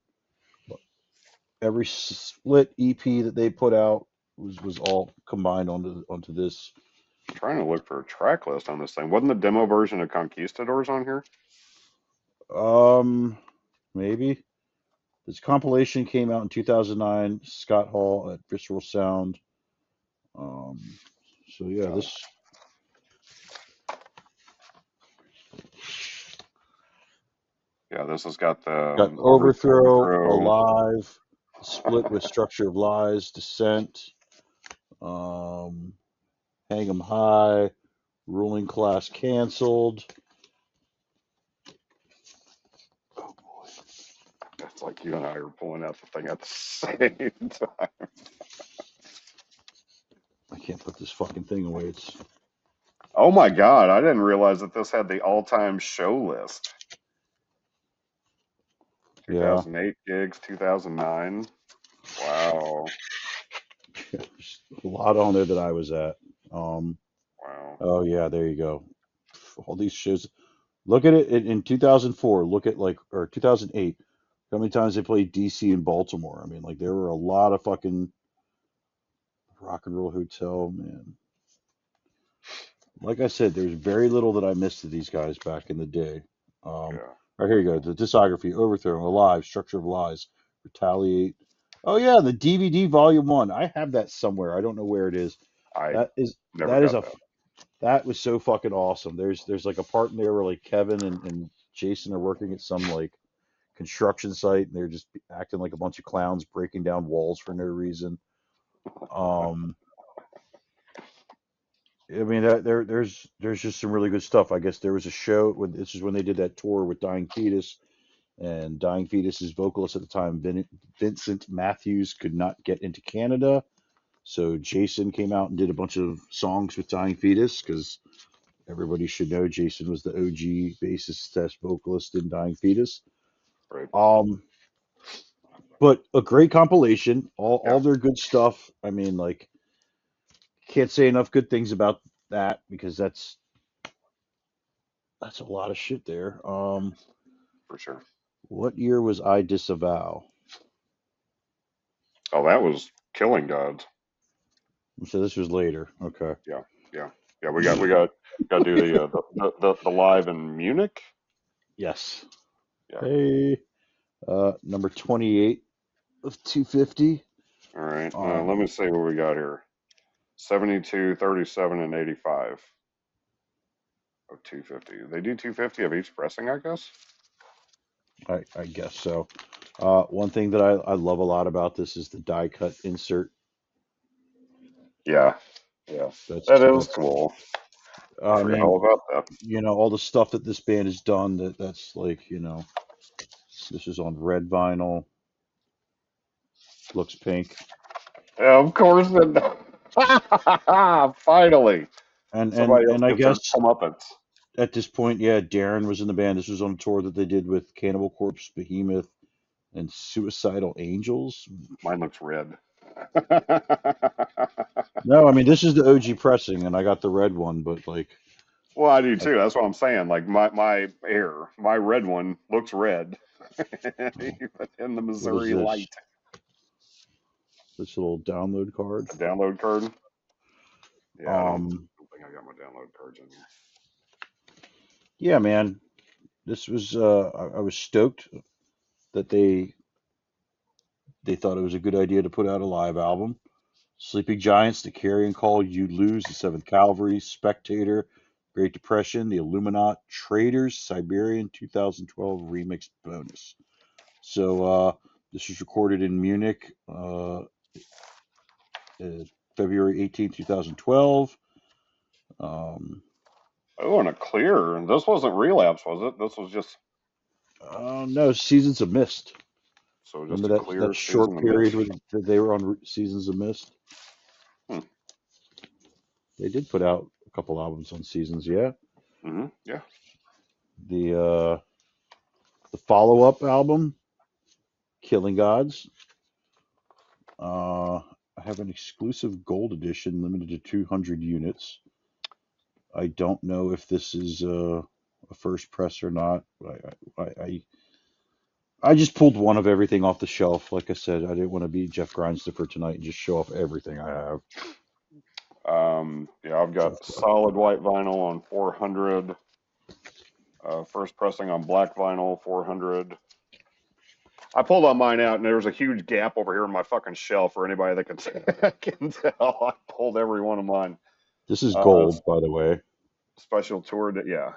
every split EP that they put out was all combined onto this. trying to look for a track list on this thing. Wasn't the demo version of Conquistadors on here? Um, maybe this compilation came out in 2009. Scott Hall at Visceral Sound. Um, so yeah, Uh, this yeah, this has got the got Overthrow, overthrow. Alive, split with Structure of Lies, Descent, um, Hang 'em High, Ruling Class canceled. Oh boy, It's like you and I are pulling out the thing at the same time. I can't put this fucking thing away. It's Oh my God, I didn't realize that this had the all-time show list. yeah, 2008 gigs, 2009. Wow, there's a lot on there that I was at. Um, wow. oh yeah, there you go. All these shows. Look at it in 2004. Look at like or 2008. How many times they played DC and Baltimore? I mean, like there were a lot of fucking Rock and Roll Hotel, man. Like I said, there's very little that I missed of these guys back in the day. Yeah, Right here you go. The discography, Overthrow, Alive, Structure of Lies, Retaliate. Oh yeah, the DVD Volume One. I have that somewhere. I don't know where it is. I That is never that is got a that. that was so fucking awesome. There's like a part in there where like Kevin and Jason are working at some like construction site and they're just acting like a bunch of clowns breaking down walls for no reason. Um, I mean that there's just some really good stuff. I guess there was a show when this is when they did that tour with Dying Fetus and Dying Fetus's vocalist at the time, Vincent Matthews, could not get into Canada. So Jason came out and did a bunch of songs with Dying Fetus because everybody should know Jason was the OG bassist slash vocalist in Dying Fetus. Right? Um, but a great compilation, Yeah, all their good stuff. I mean, like, can't say enough good things about that because that's a lot of shit there. for sure. What year was I Disavow? Oh, that was Killing Gods. So this was later. Okay. Yeah, yeah, yeah. We got to do the live in Munich. Yes. Yeah. Hey, number 28 of 250. All right. Let Um, me see what we got here. 72, 37, and 85 of 250. They do 250 of each pressing, I guess. I guess so. One thing that I love a lot about this is the die cut insert. Yeah, yeah. That's That is that's. cool. I I forgot all mean, about that. all the stuff that this band has done. That's like, this is on red vinyl. Looks pink. Yeah, of course. Finally. and Somebody else I gets their guess comeuppance. at this point, yeah, Darren was in the band. This was on a tour that they did with Cannibal Corpse, Behemoth, and Suicidal Angels. Mine looks red. No, I mean this is the OG pressing, and I got the red one, but like, Well, I do I, too. That's what I'm saying. Like my red one looks red, but in the what is Missouri this? Light, This little download card. a download card. Yeah, Um, don't think I got my download cards in here. yeah, man, this was I was stoked that they thought it was a good idea to put out a live album. Sleeping Giants, The Carrion Call, You Lose, The Seventh Cavalry, Spectator, Great Depression, The Illuminat, Traders, Siberian 2012 remix bonus. So this was recorded in Munich, February 18th, 2012. Um, Oh, and a clear. This wasn't relapse, was it? This was just no, Seasons of Mist. so just Remember a that clear short season of period mist. where they were on Seasons of Mist? Hmm. They did put out a couple albums on Seasons, yeah. Yeah. The the follow up album, Killing Gods. I have an exclusive gold edition limited to 200 units. I don't know if this is a first press or not. I just pulled one of everything off the shelf. Like I said, I didn't want to be Jeff Grindstopper tonight and just show off everything I have. Yeah, I've So, got solid white vinyl on 400. First pressing on black vinyl 400. I pulled on mine out, and there was a huge gap over here in my fucking shelf for anybody that can tell. I pulled every one of mine. this is Uh, gold, by the way. special tour. Yeah,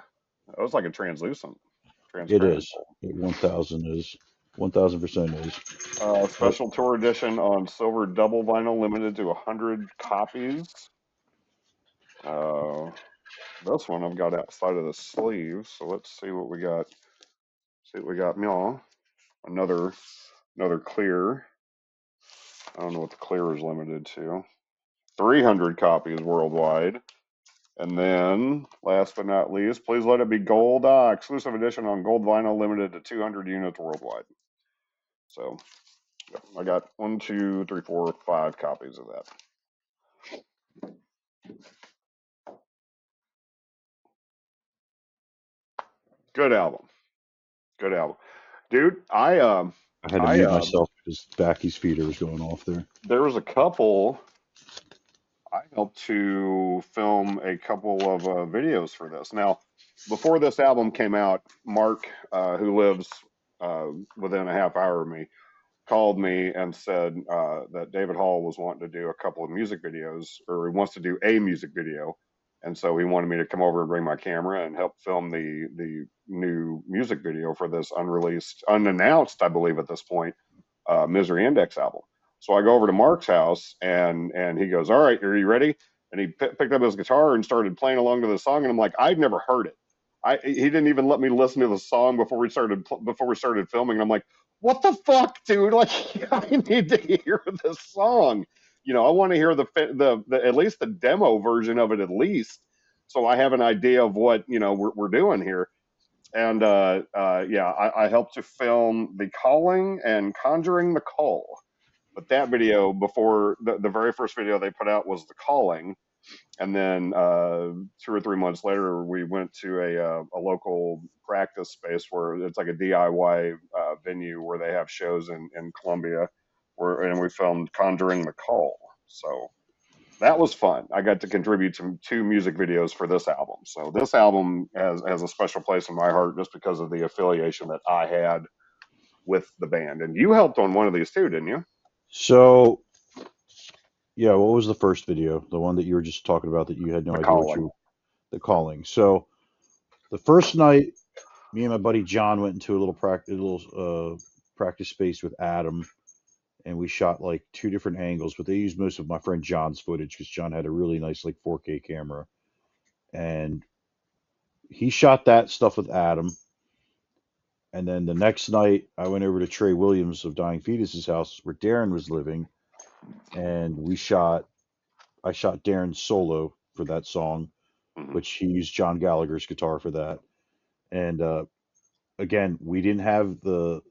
it was like a translucent, It transparent is. gold. 1,000 is 1,000% is. Uh, Special tour edition on silver double vinyl, limited to 100 copies. Uh, this one I've got outside of the sleeve, so let's see what we got. See what we got. Meow. Another clear. I don't know what the clear is limited to. 300 copies worldwide. And then, last but not least, please let it be gold. Exclusive edition on gold vinyl, limited to 200 units worldwide. So, yeah, I got 1, 2, 3, 4, 5 copies of that. Good album. Good album, dude. I had to I mute myself because Backy's feeder was going off there. There was a couple. I helped to film a couple of videos for this. Now, before this album came out, Mark, who lives within a half hour of me, called me and said that David Hall was wanting to do a couple of music videos, or he wants to do a music video, and so he wanted me to come over and bring my camera and help film the new music video for this unreleased, unannounced, I believe at this point, Misery Index album. So I go over to Mark's house, and he goes, "All right, are you ready?" And he picked up his guitar and started playing along to the song, and I'm like, I'd never heard it. He didn't even let me listen to the song before we started filming. And I'm like, what the fuck, dude? Like, I need to hear this song. I want to hear the at least the demo version of it at least, so I have an idea of what we're doing here. And yeah, I helped to film The Calling and Conjuring the Call. But that video, before the very first video they put out was The Calling, and then 2 or 3 months later, we went to a local practice space where it's like a DIY venue where they have shows in Columbia, and we filmed Conjuring the Call. So that was fun. I got to contribute to 2 music videos for this album. So this album has a special place in my heart just because of the affiliation that I had with the band. And you helped on one of these too, didn't you? So, yeah, what was the first video? The one that you were just talking about that you had no The idea what Calling. you the calling. So, the first night, me and my buddy John went into a little practice space with Adam, and we shot like 2 different angles. But they used most of my friend John's footage because John had a really nice like 4K camera, and he shot that stuff with Adam. And then the next night, I went over to Trey Williams of Dying Fetus's house where Darren was living, and I shot Darren solo for that song. Hmm. which he used John Gallagher's guitar for that. And again, we didn't have the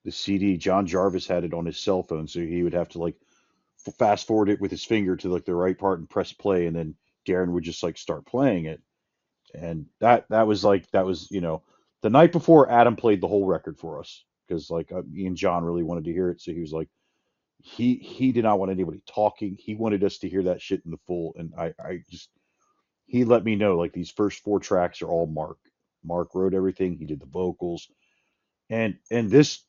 CD. John Jarvis had it on his cell phone, so he would have to like fast forward it with his finger to like the right part and press play, and then Darren would just like start playing it. And that was the night before Adam played the whole record for us because like me and John really wanted to hear it, so he was like he did not want anybody talking. He wanted us to hear that shit in the full, and I just he let me know like these first four tracks are all Mark. Mark wrote everything. He did the vocals, and this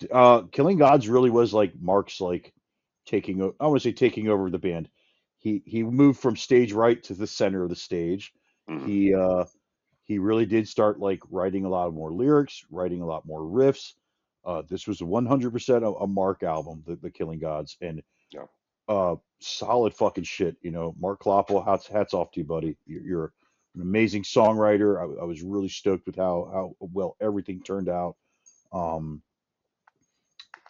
Killing Gods really was like Mark's like I want to say taking over the band. He moved from stage right to the center of the stage. Hmm. He really did start like writing a lot more lyrics, writing a lot more riffs. This was 100% a Mark album, the Killing Gods, and Yeah. solid fucking shit. Mark Kloppel, hats off to you, buddy. You're an amazing songwriter. I was really stoked with how well everything turned out. Um,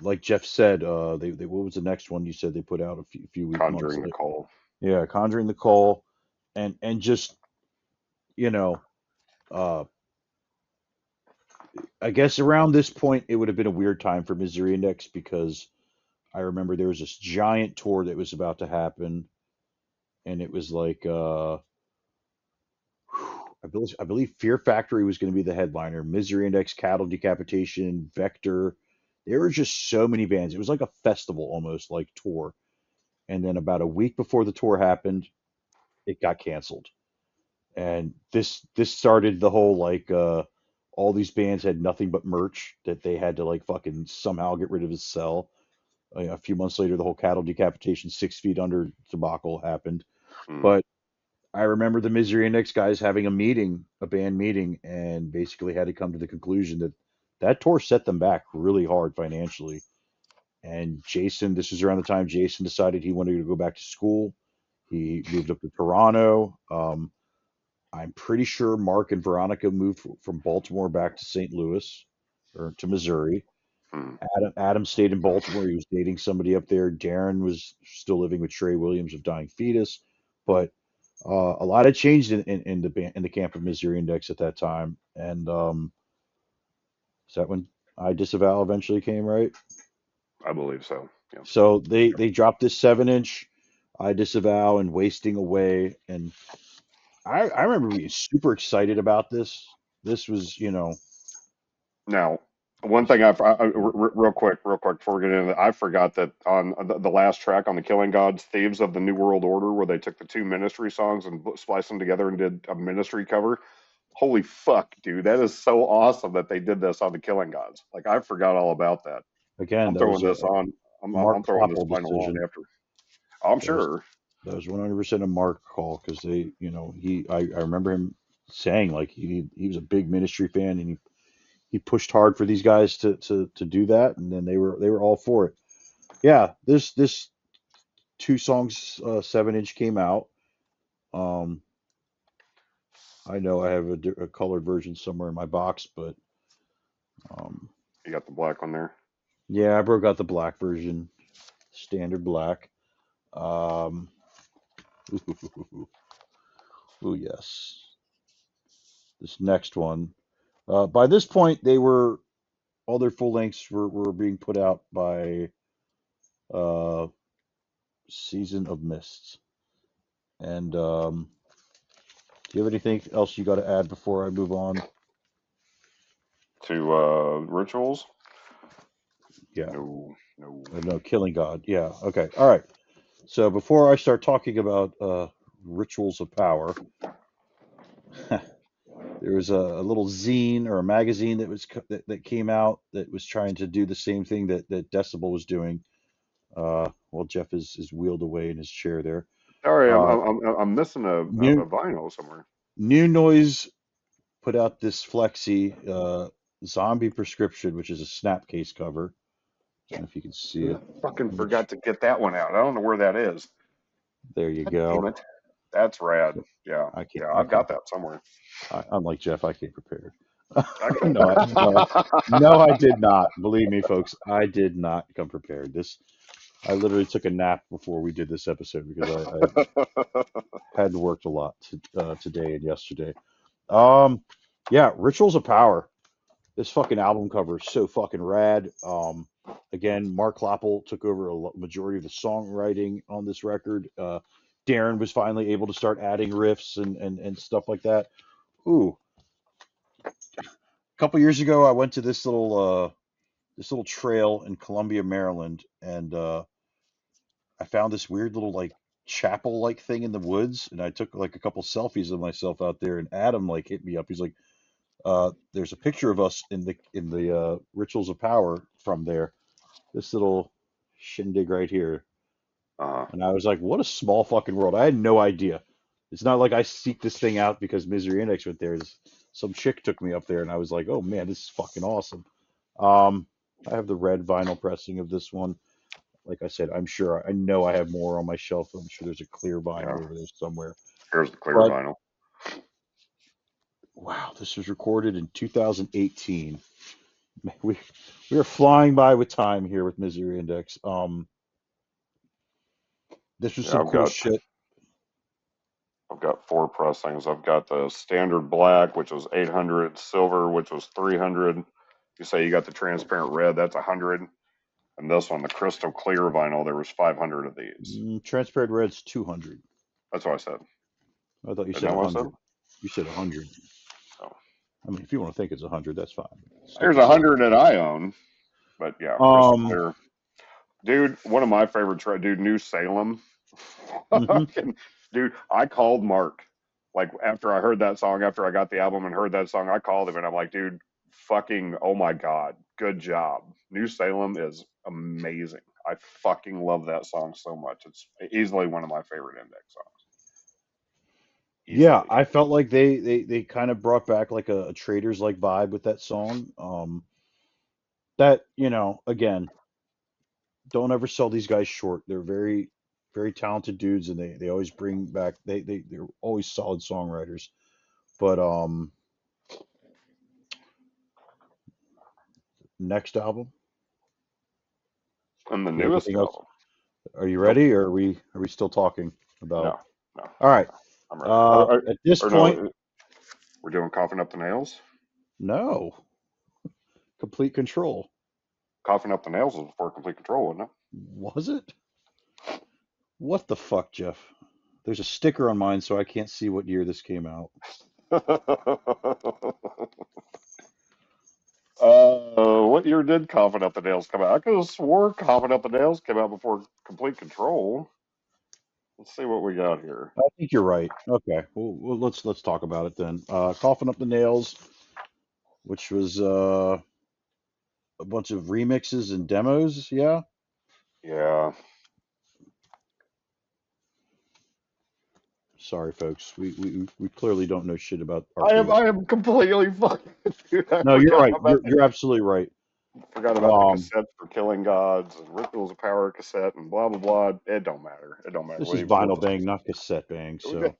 like Jeff said, they what was the next one you said they put out a few months Conjuring the later? Call. Yeah, Conjuring the Call, and just you know, uh, I guess around this point it would have been a weird time for Misery Index because I remember there was this giant tour that was about to happen, and it was like I believe Fear Factory was going to be the headliner, Misery Index, Cattle Decapitation, Vector. There were just so many bands. It was like a festival almost, like tour. And then about a week before the tour happened, it got canceled. And this started the whole like all these bands had nothing but merch that they had to like fucking somehow get rid of his sell. A few months later, the whole Cattle Decapitation 6 feet under debacle happened. Mm. But I remember the Misery Index guys having a meeting, a band meeting, and basically had to come to the conclusion that that tour set them back really hard financially. And Jason, this was around the time Jason decided he wanted to go back to school. He moved up to Toronto. I'm pretty sure Mark and Veronica moved from Baltimore back to St. Louis or to Missouri. Mm. Adam stayed in Baltimore. He was dating somebody up there. Darren was still living with Trey Williams of Dying Fetus. But a lot had changed in the camp of Misery Index at that time. And is that when I Disavow eventually came, right? I believe so. Yeah. So they dropped this 7 inch I Disavow and Wasting Away, and I remember being super excited about this. This was, Now, one thing real quick before we get into that, I forgot that on the last track on the Killing Gods, Thieves of the New World Order, where they took the two Ministry songs and spliced them together and did a Ministry cover. Holy fuck, dude, that is so awesome that they did this on the Killing Gods. Like I forgot all about that. again, I'm that was throwing a, this a on. I'm Mark throwing this Kloppel final on decision. after. I'm That was sure. that was 100% a Mark call because I remember him saying like he was a big Ministry fan and he pushed hard for these guys to do that, and then they were all for it. Yeah, this two songs 7 inch came out. Um, I know I have a colored version somewhere in my box, but um, You got the black one there. yeah, I broke out the black version, standard black. Um, ooh, yes, this next one. By this point, they were all their full lengths were being put out by uh, Season of Mists. And do you have anything else you got to add before I move on? To rituals. Yeah, No, no. no, Killing God. Yeah, okay, all right. So before I start talking about rituals of power, there was a little zine or a magazine that came out that was trying to do the same thing that Decibel was doing. Well, Jeff is wheeled away in his chair there. Sorry, Uh, I'm missing new a vinyl somewhere. New Noise put out this flexi zombie prescription, which is a snapcase cover. I don't know if you can see it. Fucking Which forgot to get that one out. I don't know where that is. there you God damn go. it. That's rad. So Yeah, I can't. yeah, I I've got can't. that somewhere. Unlike Jeff, I came prepared. Okay. No, no, no, I did not. Believe me, folks, I did not come prepared. This. I literally took a nap before we did this episode because I hadn't worked a lot today and yesterday. Um, yeah, Rituals of Power. This fucking album cover is so fucking rad. Again, Mark Kloppel took over majority of the songwriting on this record. Darren was finally able to start adding riffs and stuff like that. Ooh, a couple years ago, I went to this little trail in Columbia, Maryland, and I found this weird little like chapel like thing in the woods, and I took like a couple selfies of myself out there. And Adam like hit me up. He's like, "There's a picture of us in the Rituals of Power from there. This little shindig right here." uh, And I was like, "What a small fucking world." I had no idea. It's not like I seek this thing out because Misery Index went there. Some chick took me up there, and I was like, "Oh man, this is fucking awesome." Um, I have the red vinyl pressing of this one. Like I said, I know I have more on my shelf. I'm sure there's a clear yeah. vinyl over there somewhere. Here's the clear But vinyl. wow, this was recorded in 2018. We we are flying by with time here with Misery Index. This was Yeah, some cool shit. I've got four pressings. I've got the standard black, which was 800, silver, which was 300. You say you got the transparent red, that's 100. And this one, the crystal clear vinyl, there was 500 of these. Transparent Red's 200. That's what I said. I thought you Isn't said that what I said? 100. You said 100. Oh. I mean, if you want to think it's 100, that's fine. Still There's a consider. 100 that I own, but yeah, crystal Um. clear. Dude, one of my favorite, dude, New Salem. hmm Dude, I called Mark. Like after I heard that song, after I got the album and heard that song, I called him and I'm like, dude, fucking, oh my God, good job. New Salem is amazing. I fucking love that song so much. It's easily one of my favorite Index songs. Yeah, Easily. I felt like they kind of brought back like a Traders like vibe with that song. That again, don't ever sell these guys short. They're very talented dudes, and they always bring back they're always solid songwriters. But next album, And the you got newest anything else? album. Are you Nope. ready, or are we still talking about? No. No. All right. I'm ready. At this Or point, no, we're doing coughing up the nails. no, complete control. Coughing up the nails was before complete control, wasn't Was it? What the fuck, Jeff? There's a sticker on mine, so I can't see what year this came out. it? What year did Coughing Up the Nails come out? I could have swore Coughing Up the Nails came out before Complete Control. Let's see what we got here. I think you're right. Okay, well let's talk about it then. Coughing up the nails, which was a bunch of remixes and demos. Yeah. Yeah, Sorry, folks. We clearly don't know shit about I am arcade. I am completely fucking. Dude, I No, you're right. You're absolutely right. forgot about the Um, cassettes for Killing Gods and Rituals of Power cassette and blah blah blah. It don't matter. It don't matter this is what vinyl the. bang, not cassette bang. So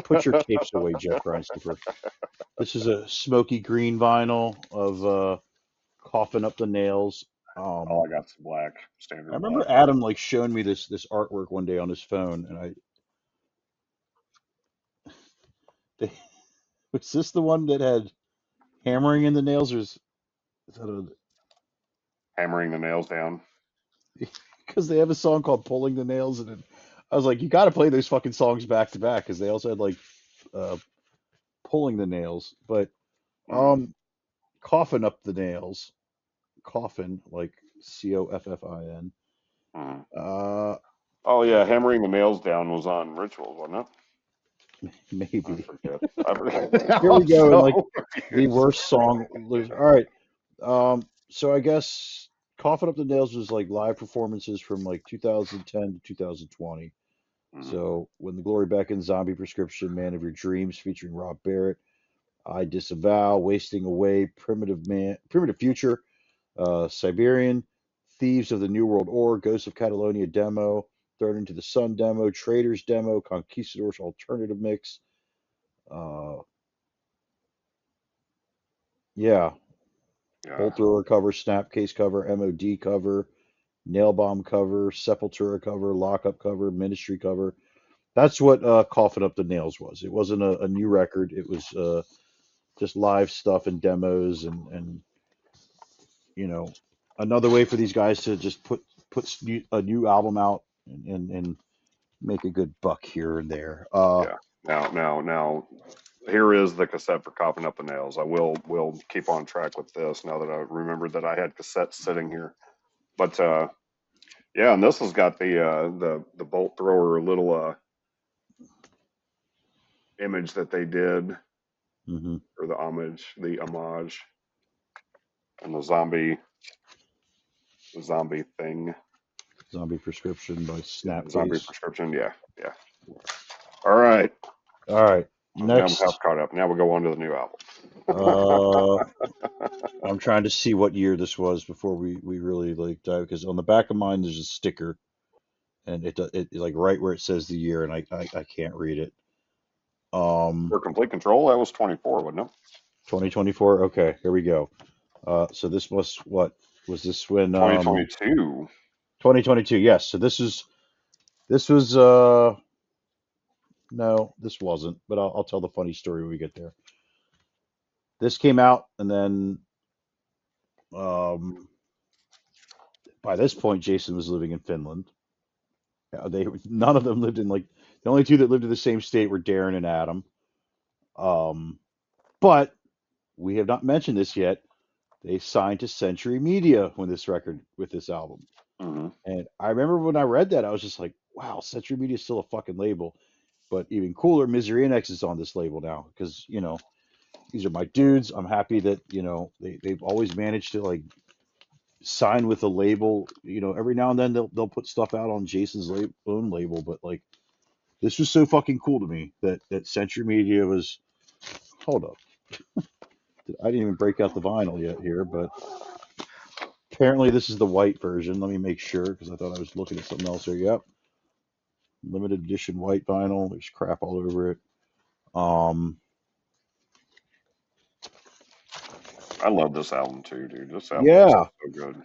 put your capes away, Jeff Grindstopper. This is a smoky green vinyl of coughing up the nails. Oh, Um, I got some black, I standard remember black. Adam like showing me this artwork one day on his phone, and they, was this the one that had hammering in the nails, or is that a Hammering the nails down. because they have a song called "Pulling the Nails," and I was like, you got to play those fucking songs back to back because they also had like uh, "Pulling the Nails," but Mm, um, coughing up the nails, coffin like Coffin. mm. Uh, Oh yeah, hammering the nails down was on Rituals, wasn't it? I maybe. forget. I forget. Here we I'm go, and like so the confused. worst song. All right. So I guess Coffin Up the Nails was like live performances from like 2010 to 2020. Mm, So When the Glory Beckons, Zombie Prescription, Man of Your Dreams featuring Rob Barrett, I Disavow, Wasting Away, Primitive Future, Siberian, Thieves of the New World Order, Ghosts of Catalonia demo, Thrown into the Sun demo, Traders demo, Conquistadors alternative mix. Uh, yeah, yeah. Bolt Thrower cover, Snapcase cover, MOD cover, Nail Bomb cover, Sepultura cover, Lockup cover, Ministry cover. That's what Coughin' Up the Nails was. It wasn't a new record. It was just live stuff and demos and you know another way for these guys to just a new album out and make a good buck here and there. Yeah. Now, here is the cassette for Coughing Up the Nails. I will keep on track with this now that I remembered that I had cassettes sitting here. But yeah, and this has got the bolt thrower little image that they did, hmm or the homage, and the zombie thing, Zombie Prescription by zombie Snapcase. prescription. Yeah, yeah. All right. All right, Now I'm half next. caught up. Now we go on to the new album. Uh, I'm trying to see what year this was before we really like dive because on the back of mine there's a sticker and it like right where it says the year and I can't read it. For Complete Control, that was 24, wasn't it? 2024. Okay, here we go. So this was what was this when 2022. 2022? Yes. So this was no, this wasn't. But I'll tell the funny story when we get there. This came out and then um by this point Jason was living in Finland. They none of them lived in like the only two that lived in the same state were Darren and Adam. Um, but we have not mentioned this yet. They signed to Century Media when this record with this album. Hmm. And I remember when I read that, I was just like, wow, Century Media is still a fucking label. But even cooler, Misery Index is on this label now because, these are my dudes. I'm happy that, they've always managed to like sign with a label. Every now and then they'll put stuff out on Jason's own label, but like this was so fucking cool to me that Century Media was. Hold up, I didn't even break out the vinyl yet here, but apparently this is the white version. Let me make sure because I thought I was looking at something else here. Yep, limited edition white vinyl. There's crap all over it. Um, I love this album too, dude. This album is yeah. so good.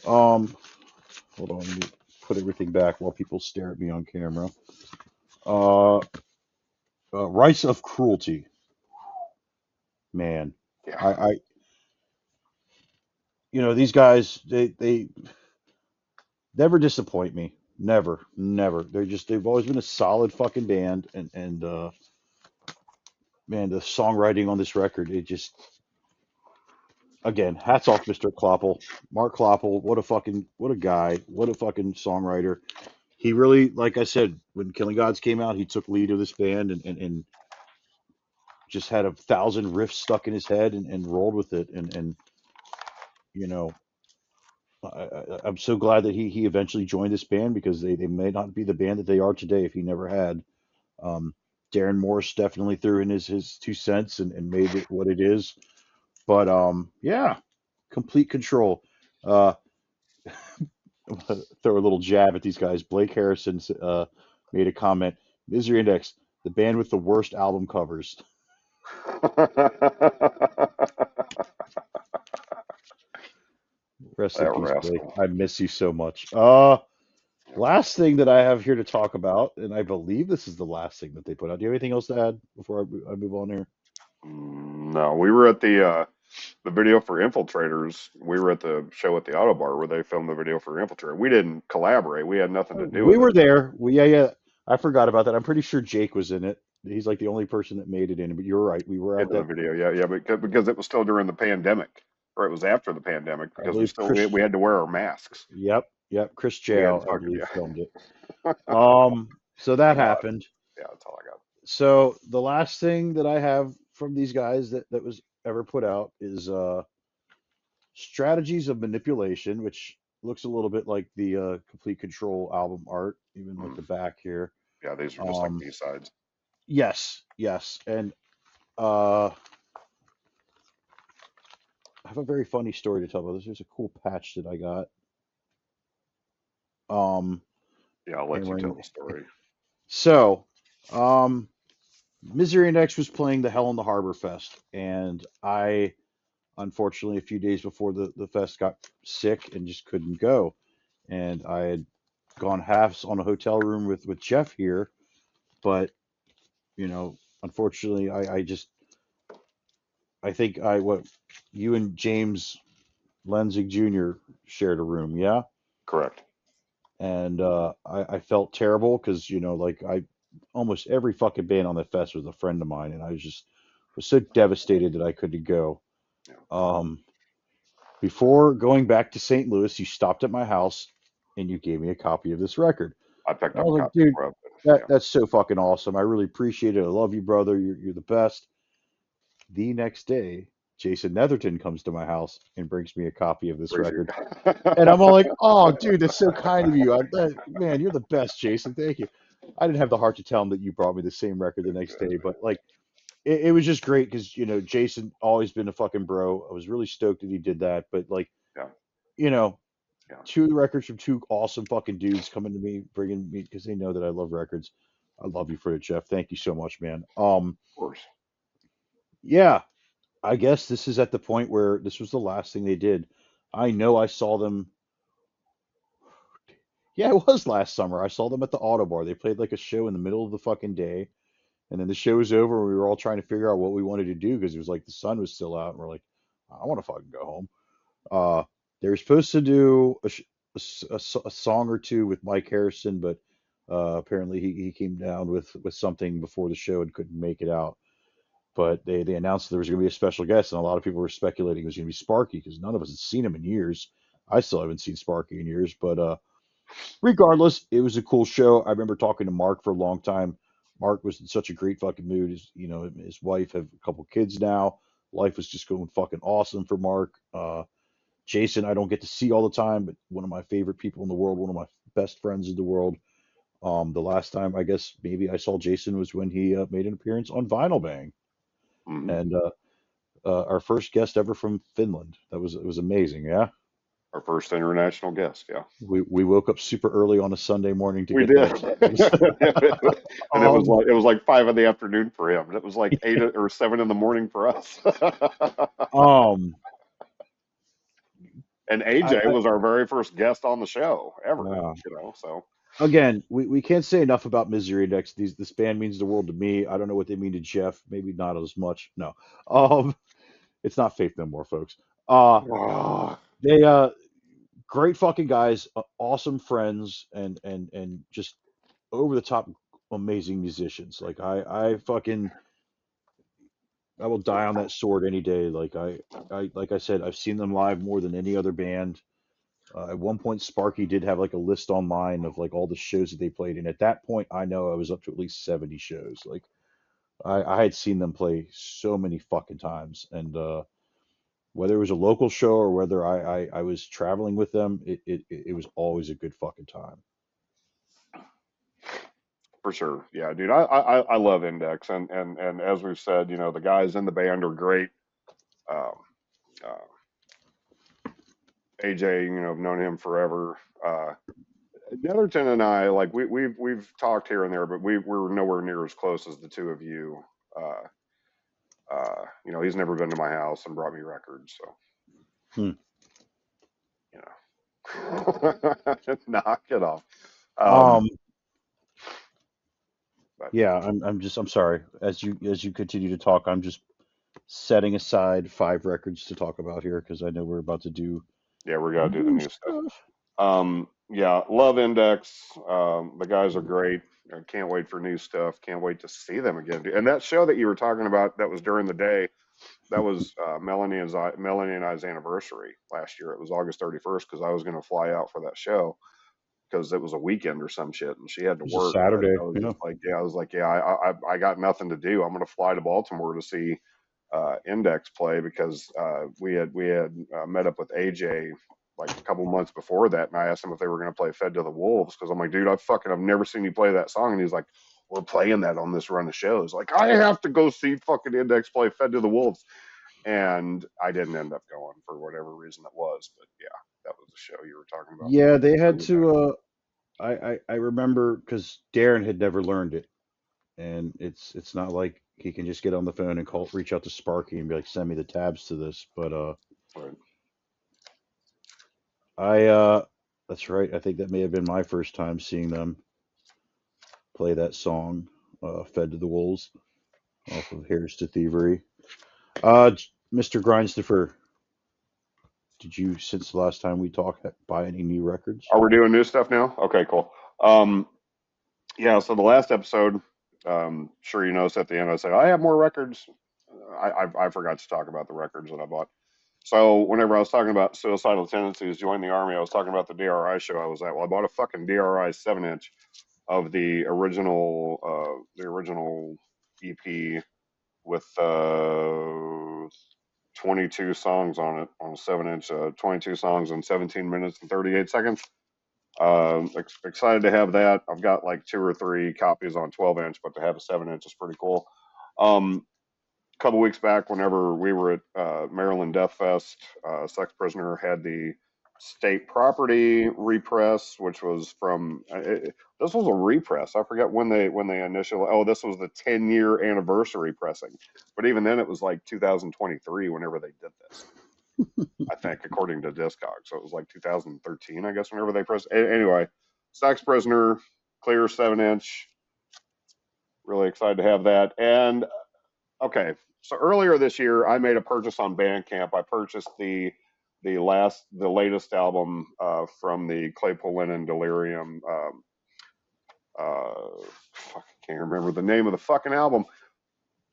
Um, hold on, let me put everything back while people stare at me on camera. Uh, Rice of Cruelty, man. Yeah. I these guys they never disappoint me. Never, never. They've always been a solid fucking band and man, the songwriting on this record, it just again, hats off Mr. Kloppel. Mark Kloppel, what a guy, what a fucking songwriter. He really, like I said, when Killing Gods came out, he took lead of this band and just had 1,000 riffs stuck in his head and rolled with it. And you know, I'm so glad that he eventually joined this band because they may not be the band that they are today if he never had. Um, Darren Morris definitely threw in his 2 cents and made it what it is. But yeah, complete control. Uh, throw a little jab at these guys. Blake Harrison made a comment. Misery Index, the band with the worst album covers. Rest in That peace, Blake. rascal. I miss you so much. Last thing that I have here to talk about, and I believe this is the last thing that they put out. Do you have anything else to add before I move on here? No, we were at the video for Infiltrators. We were at the show at the Auto Bar where they filmed the video for Infiltrator. We didn't collaborate. We had nothing to do We with were it. there. Yeah. I forgot about that. I'm pretty sure Jake was in it. He's like the only person that made it in. But you're right. We were at Into the that. video, yeah, yeah, because it was still during the pandemic, or it was after the pandemic I because believe we Chris. had to wear our masks. Yep. Chris We had to Jao, I talk. believe, Yeah, filmed it. So that but no, happened. yeah, that's all I got. So the last thing that I have from these guys that was ever put out is Strategies of Manipulation, which looks a little bit like the Complete Control album art, even like Mm. the back here. Yeah, these are just like Um, B-sides. yes, and uh, I have a very funny story to tell about this. There's a cool patch that I got um, Yeah, I'll let you tell hammering. the story. So, um, Misery Index was playing the Hell in the Harbor Fest, and I unfortunately a few days before the fest got sick and just couldn't go. and I had gone halves on a hotel room with Jeff here, but unfortunately, I think I what you and James Lenzig Jr. shared a room, yeah, Correct. and I felt terrible because like I almost every fucking band on the fest was a friend of mine, and I was so devastated that I couldn't go. Yeah. Um, Before going back to St. Louis, you stopped at my house and you gave me a copy of this record. I picked And I up a was like, copy dude, of it. Yeah. that's so fucking awesome. I really appreciate it. I love you, brother. You're the best. The next day, Jason Netherton comes to my house and brings me a copy of this Appreciate record. And I'm all it. like, oh, dude, that's so kind of you. Man, you're the best, Jason. Thank you. I didn't have the heart to tell him that you brought me the same record the next day, but like, it was just great because, Jason always been a fucking bro. I was really stoked that he did that. But like, Yeah. you know, Yeah. two records from two awesome fucking dudes coming to me, bringing me because they know that I love records. I love you for it, Jeff. Thank you so much, man. Of course. Yeah, I guess this is at the point where this was the last thing they did. I know I saw them. Yeah, it was last summer. I saw them at the Auto Bar. They played like a show in the middle of the fucking day, and then the show was over, and we were all trying to figure out what we wanted to do because it was like the sun was still out, and we're like, I want to fucking go home. Uh, they were supposed to do a song or two with Mike Harrison, but apparently he came down with something before the show and couldn't make it out. But they announced there was going to be a special guest, and a lot of people were speculating it was going to be Sparky because none of us had seen him in years. I still haven't seen Sparky in years, but regardless, it was a cool show. I remember talking to Mark for a long time. Mark was in such a great fucking mood. His wife have a couple kids now. Life was just going fucking awesome for Mark. Jason, I don't get to see all the time, but one of my favorite people in the world, one of my best friends in the world. The last time I guess maybe I saw Jason was when he made an appearance on Vinyl Bang, Hmm. and our first guest ever from Finland. It was amazing. Yeah, Our first international guest. Yeah. we woke up super early on a Sunday morning to We get did. that. And it was um, like 5 in the afternoon for him. It was like 8 or 7 in the morning for us. um, And AJ I was our very first guest on the show ever, uh, so again, we can't say enough about Misery Index. This band means the world to me. I don't know what they mean to Jeff. Maybe not as much. No, it's not Faith No More, folks. Uh, oh, they great fucking guys, awesome friends, and just over the top amazing musicians. Like I fucking I will die on that sword any day. Like I said, I've seen them live more than any other band. At one point, Sparky did have like a list online of like all the shows that they played, and at that point, I know I was up to at least 70 shows. Like I had seen them play so many fucking times, and whether it was a local show or whether I was traveling with them, it was always a good fucking time. for sure. Yeah, dude, I love Index, and as we've said, the guys in the band are great. Um, uh, AJ, I've known him forever. Netherton and I, like we've talked here and there, but we're nowhere near as close as the two of you. Uh, he's never been to my house and brought me records, so Hmm. you knock it off. Um, Um, but yeah, I'm sorry. As you continue to talk, I'm just setting aside 5 records to talk about here because I know we're about to do yeah, we gotta do the new new stuff. stuff. Yeah, love Index. The guys are great. I can't wait for new stuff. Can't wait to see them again. And that show that you were talking about, that was during the day. That was Melanie and I's anniversary last year. It was August 31st because I was going to fly out for that show because it was a weekend or some shit, and she had to It was a work. But Saturday, I was yeah. just like, yeah, I was like, yeah, I got nothing to do. I'm going to fly to Baltimore to see Index play because we had met up with AJ like a couple months before that, and I asked him if they were going to play "Fed to the Wolves" because I'm like, dude, I've never seen you play that song, and he's like, we're playing that on this run of shows. Like, I have to go see fucking Index play "Fed to the Wolves," and I didn't end up going for whatever reason it was, but yeah, that was the show you were talking about. Yeah, they had Bring it back. to. I remember because Darren had never learned it, and it's not like he can just get on the phone and reach out to Sparky and be like, send me the tabs to this. But Right. I That's right. I think that may have been my first time seeing them play that song, "Fed to the Wolves," off of "Here's to Thievery." Mr. Grindstoffer, did you, since the last time we talked, buy any new records? Are we doing new stuff now? Okay, cool. Um, yeah. So the last episode, sure you noticed at the end I said I have more records. I forgot to talk about the records that I bought. So whenever I was talking about suicidal tendencies, join the army, I was talking about the DRI show I was at. Well, I bought a fucking DRI 7-inch of the original EP with 22 songs on it on a 7-inch, 22 songs in 17 minutes and 38 seconds. Excited to have that. I've got like 2 or 3 copies on 12-inch, but to have a 7-inch is pretty cool. A couple weeks back, whenever we were at Maryland Death Fest, Sex Prisoner had the state property repress, which was from this was a repress. I forget when they initially. Oh, this was the 10-year anniversary pressing, but even then it was like 2023 whenever they did this. I think according to Discog, so it was like 2013, I guess, whenever they pressed. Anyway, Sex Prisoner, clear 7-inch. Really excited to have that. And okay, so earlier this year, I made a purchase on Bandcamp. I purchased the latest album from the Claypool Lennon Delirium. Fuck, I can't remember the name of the fucking album.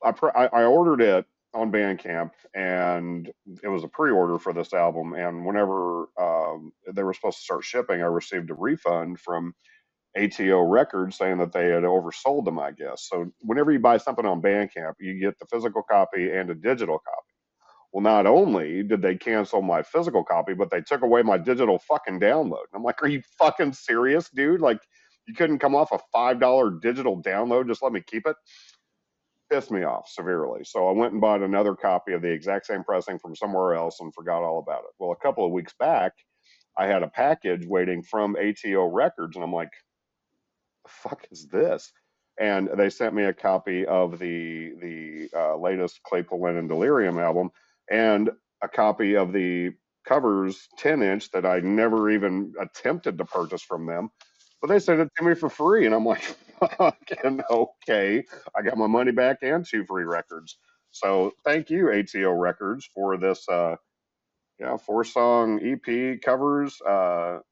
I ordered it on Bandcamp, and it was a pre-order for this album. And whenever they were supposed to start shipping, I received a refund from ATO Records saying that they had oversold them, I guess. So whenever you buy something on Bandcamp, you get the physical copy and a digital copy. Well, not only did they cancel my physical copy, but they took away my digital fucking download. And I'm like, are you fucking serious, dude? Like, you couldn't come off a $5 digital download? Just let me keep it? Pissed me off severely. So I went and bought another copy of the exact same pressing from somewhere else and forgot all about it. Well, a couple of weeks back, I had a package waiting from ATO Records, and I'm like, the fuck is this? And they sent me a copy of the latest Claypool Lennon Delirium album and a copy of the covers 10-inch that I never even attempted to purchase from them. But they sent it to me for free, and I'm like, fucking okay. I got my money back and 2 free records. So thank you, ATO Records, for this 4-song EP covers for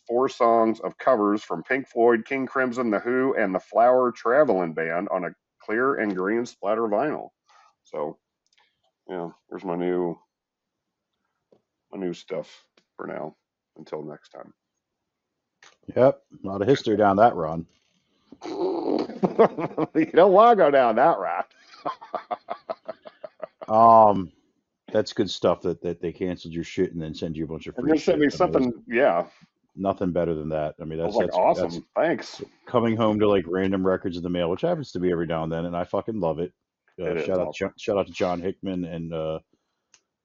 4 songs of covers from Pink Floyd, King Crimson, The Who, and the Flower Traveling Band on a clear and green splatter vinyl. So, yeah, there's my new stuff for now. Until next time. Yep, a lot of history down that run. You don't want to go down that route. That's good stuff that they canceled your shit and then send you a bunch of And free then send shit. me I mean, there's something. Yeah, nothing better than that. I mean, I was that's like, that's awesome. Thanks. coming home to like random records in the mail, which happens to be every now and then, and I fucking love it. It is awesome. Shout out to John Hickman and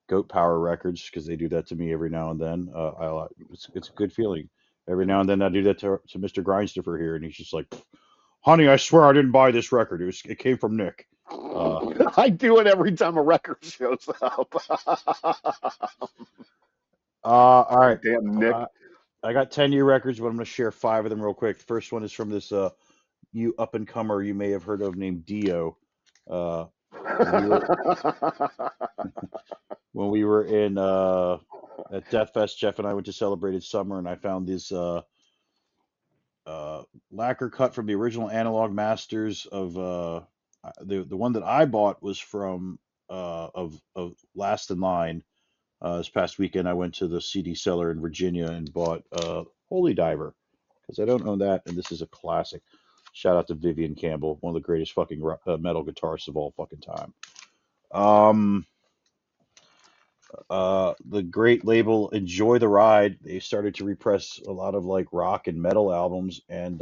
Goat Power Records because they do that to me every now and then. It's a good feeling. Every now and then I do that to Mr. Grindstoffer here, and he's just like, "Honey, I swear I didn't buy this record. It came from Nick." I do it every time a record shows up. All right. Damn Nick. I got 10 year records, but I'm going to share 5 of them real quick. The first one is from this you up and comer you may have heard of named Dio. When we were in at Death Fest, Jeff and I went to Celebrated Summer, and I found this lacquer cut from the original Analog Masters of the one that I bought was from of Last in Line. This past weekend, I went to the CD seller in Virginia and bought Holy Diver because I don't own that, and this is a classic. Shout out to Vivian Campbell, one of the greatest fucking metal guitarists of all fucking time. The great label Enjoy the Ride, they started to repress a lot of like rock and metal albums, and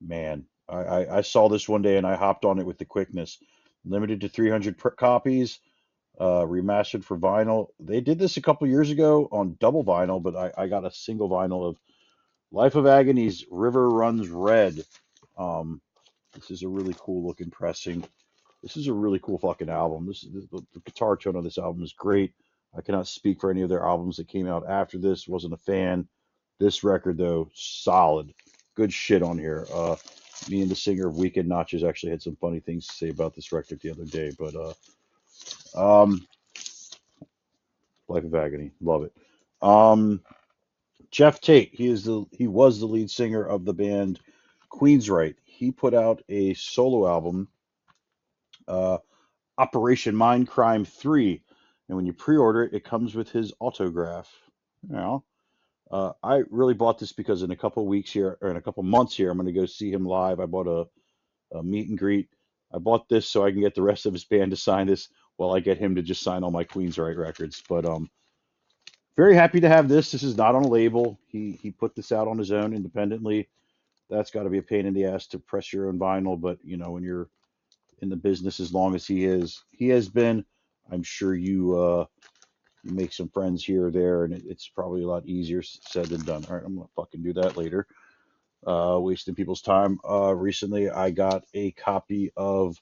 man, I saw this one day and I hopped on it with the quickness. Limited to 300 copies, remastered for vinyl. They did this a couple years ago on double vinyl, but I got a single vinyl of Life of Agony's River Runs Red. This is a really cool looking pressing. This is a really cool fucking album. The guitar tone on this album is great. I cannot speak for any of their albums that came out after this. Wasn't a fan. This record though, solid, good shit on here. Me and the singer of Weekend Notches actually had some funny things to say about this record the other day. But Life of Agony, love it. Um, Jeff Tate, he was the lead singer of the band Queensryche. He put out a solo album, uh, Operation Mindcrime 3, and when you pre-order it, it comes with his autograph. You know, I really bought this because in a couple weeks here, or in a couple months here, I'm going to go see him live. I bought a meet and greet. I bought this so I can get the rest of his band to sign this, while I get him to just sign all my Queensryche records. But very happy to have this. This is not on a label. He put this out on his own independently. That's got to be a pain in the ass to press your own vinyl, but you know when you're in the business as long as he has been, I'm sure you make some friends here or there, and it's probably a lot easier said than done. All right, I'm gonna fucking do that later. Wasting people's time. Recently, I got a copy of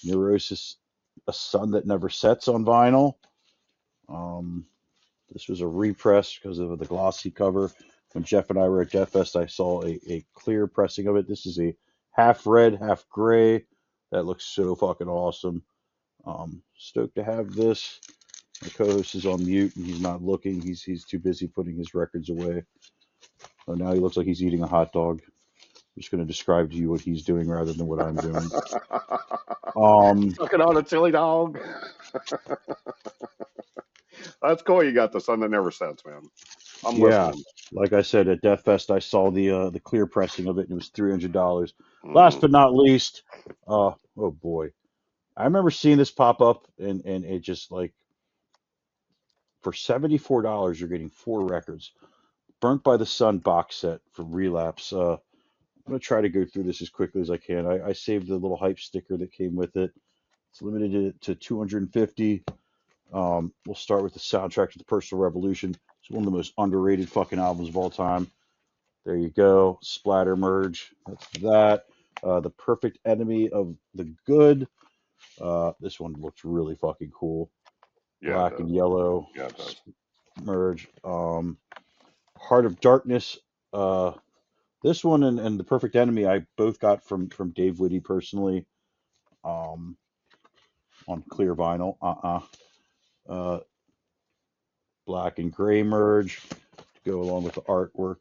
Neurosis, A Sun That Never Sets on vinyl. Um, this was a repress because of the glossy cover. When Jeff and I were at Death Fest, I saw a clear pressing of it. This is a half red, half gray. That looks so fucking awesome. Stoked to have this. My co-host is on mute and he's not looking. He's too busy putting his records away. So now he looks like he's eating a hot dog. I'm just going to describe to you what he's doing rather than what I'm doing. Sucking on a chili dog. That's cool. You got the Sun That Never Sets, man. I'm Yeah, listening. like I said at Death Fest, I saw the clear pressing of it and it was $300. Last Mm. but not least, oh boy, I remember seeing this pop up and it just like for $74 you're getting 4 records. Burnt by the Sun box set from Relapse. I'm gonna try to go through this as quickly as I can. I saved the little hype sticker that came with it. It's limited to 250. We'll start with the soundtrack to the Personal Revolution. It's one of the most underrated fucking albums of all time. There you go. Splatter Merge. That's that. The Perfect Enemy of the Good. This one looks really fucking cool. Yeah, it Black does. and yellow. Yeah, it does. Merge. Heart of Darkness. Uh, this one and The Perfect Enemy I both got from Dave Whitty personally. Um, on clear vinyl. Uh, Black and gray merge to go along with the artwork.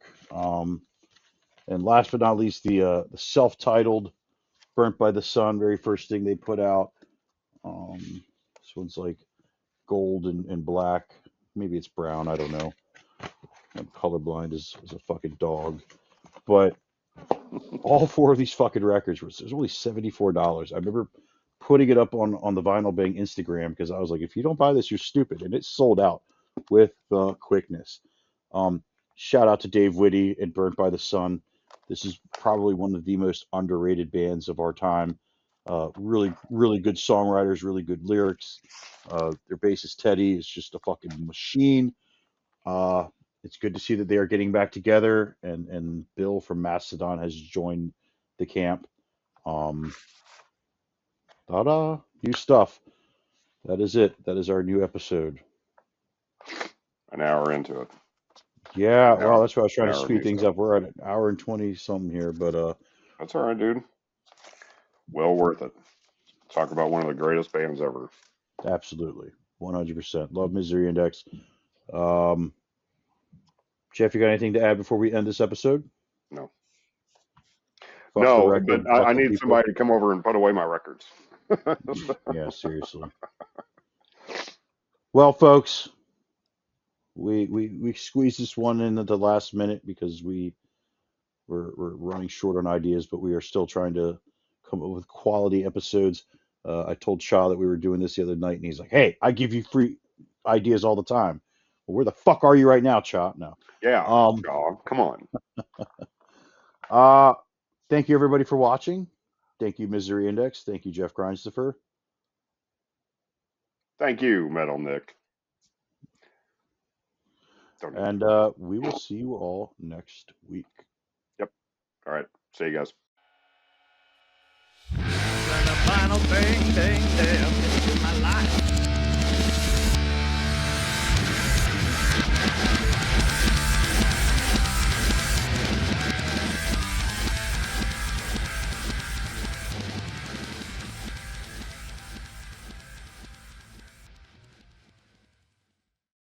And last but not least, the self-titled Burnt by the Sun, very first thing they put out. This one's like gold and black. Maybe it's brown. I don't know. I'm colorblind as a fucking dog. But all 4 of these fucking records was only $74. I remember putting it up on the Vinyl Bang Instagram because I was like, if you don't buy this, you're stupid, and it sold out with quickness. Shout out to Dave Whitty and Burnt by the Sun. This is probably one of the most underrated bands of our time. Really, really good songwriters, really good lyrics. Their bassist Teddy is just a fucking machine. Uh, it's good to see that they are getting back together, and Bill from Mastodon has joined the camp. Um, Ta-da! New stuff. That is it. That is our new episode. An hour into it. Yeah, An well, hour, that's why I was an trying to hour of speed new things stuff. up. We're at an hour and 20 something here, but That's all right, dude. Well worth it. Talk about one of the greatest bands ever. absolutely, 100%. Love Misery Index. Um, Jeff, you got anything to add before we end this episode? No. Fuck the No, but record. I Fuck the need people. somebody to come over and put away my records. Yeah, seriously. Well, folks, we squeezed this one in at the last minute because we're running short on ideas, but we are still trying to come up with quality episodes. I told Shaw that we were doing this the other night, and he's like, "Hey, I give you free ideas all the time." Well, where the fuck are you right now, Shaw? No. Yeah, Um. dog. Come on. Uh. Thank you everybody for watching. Thank you, Misery Index. Thank you, Jeff Grindstoffer. Thank you, Metal Nick. Don't even And do it. we will see you all next week. Yep. All right. See you guys. Turn the final thing, ding, ding.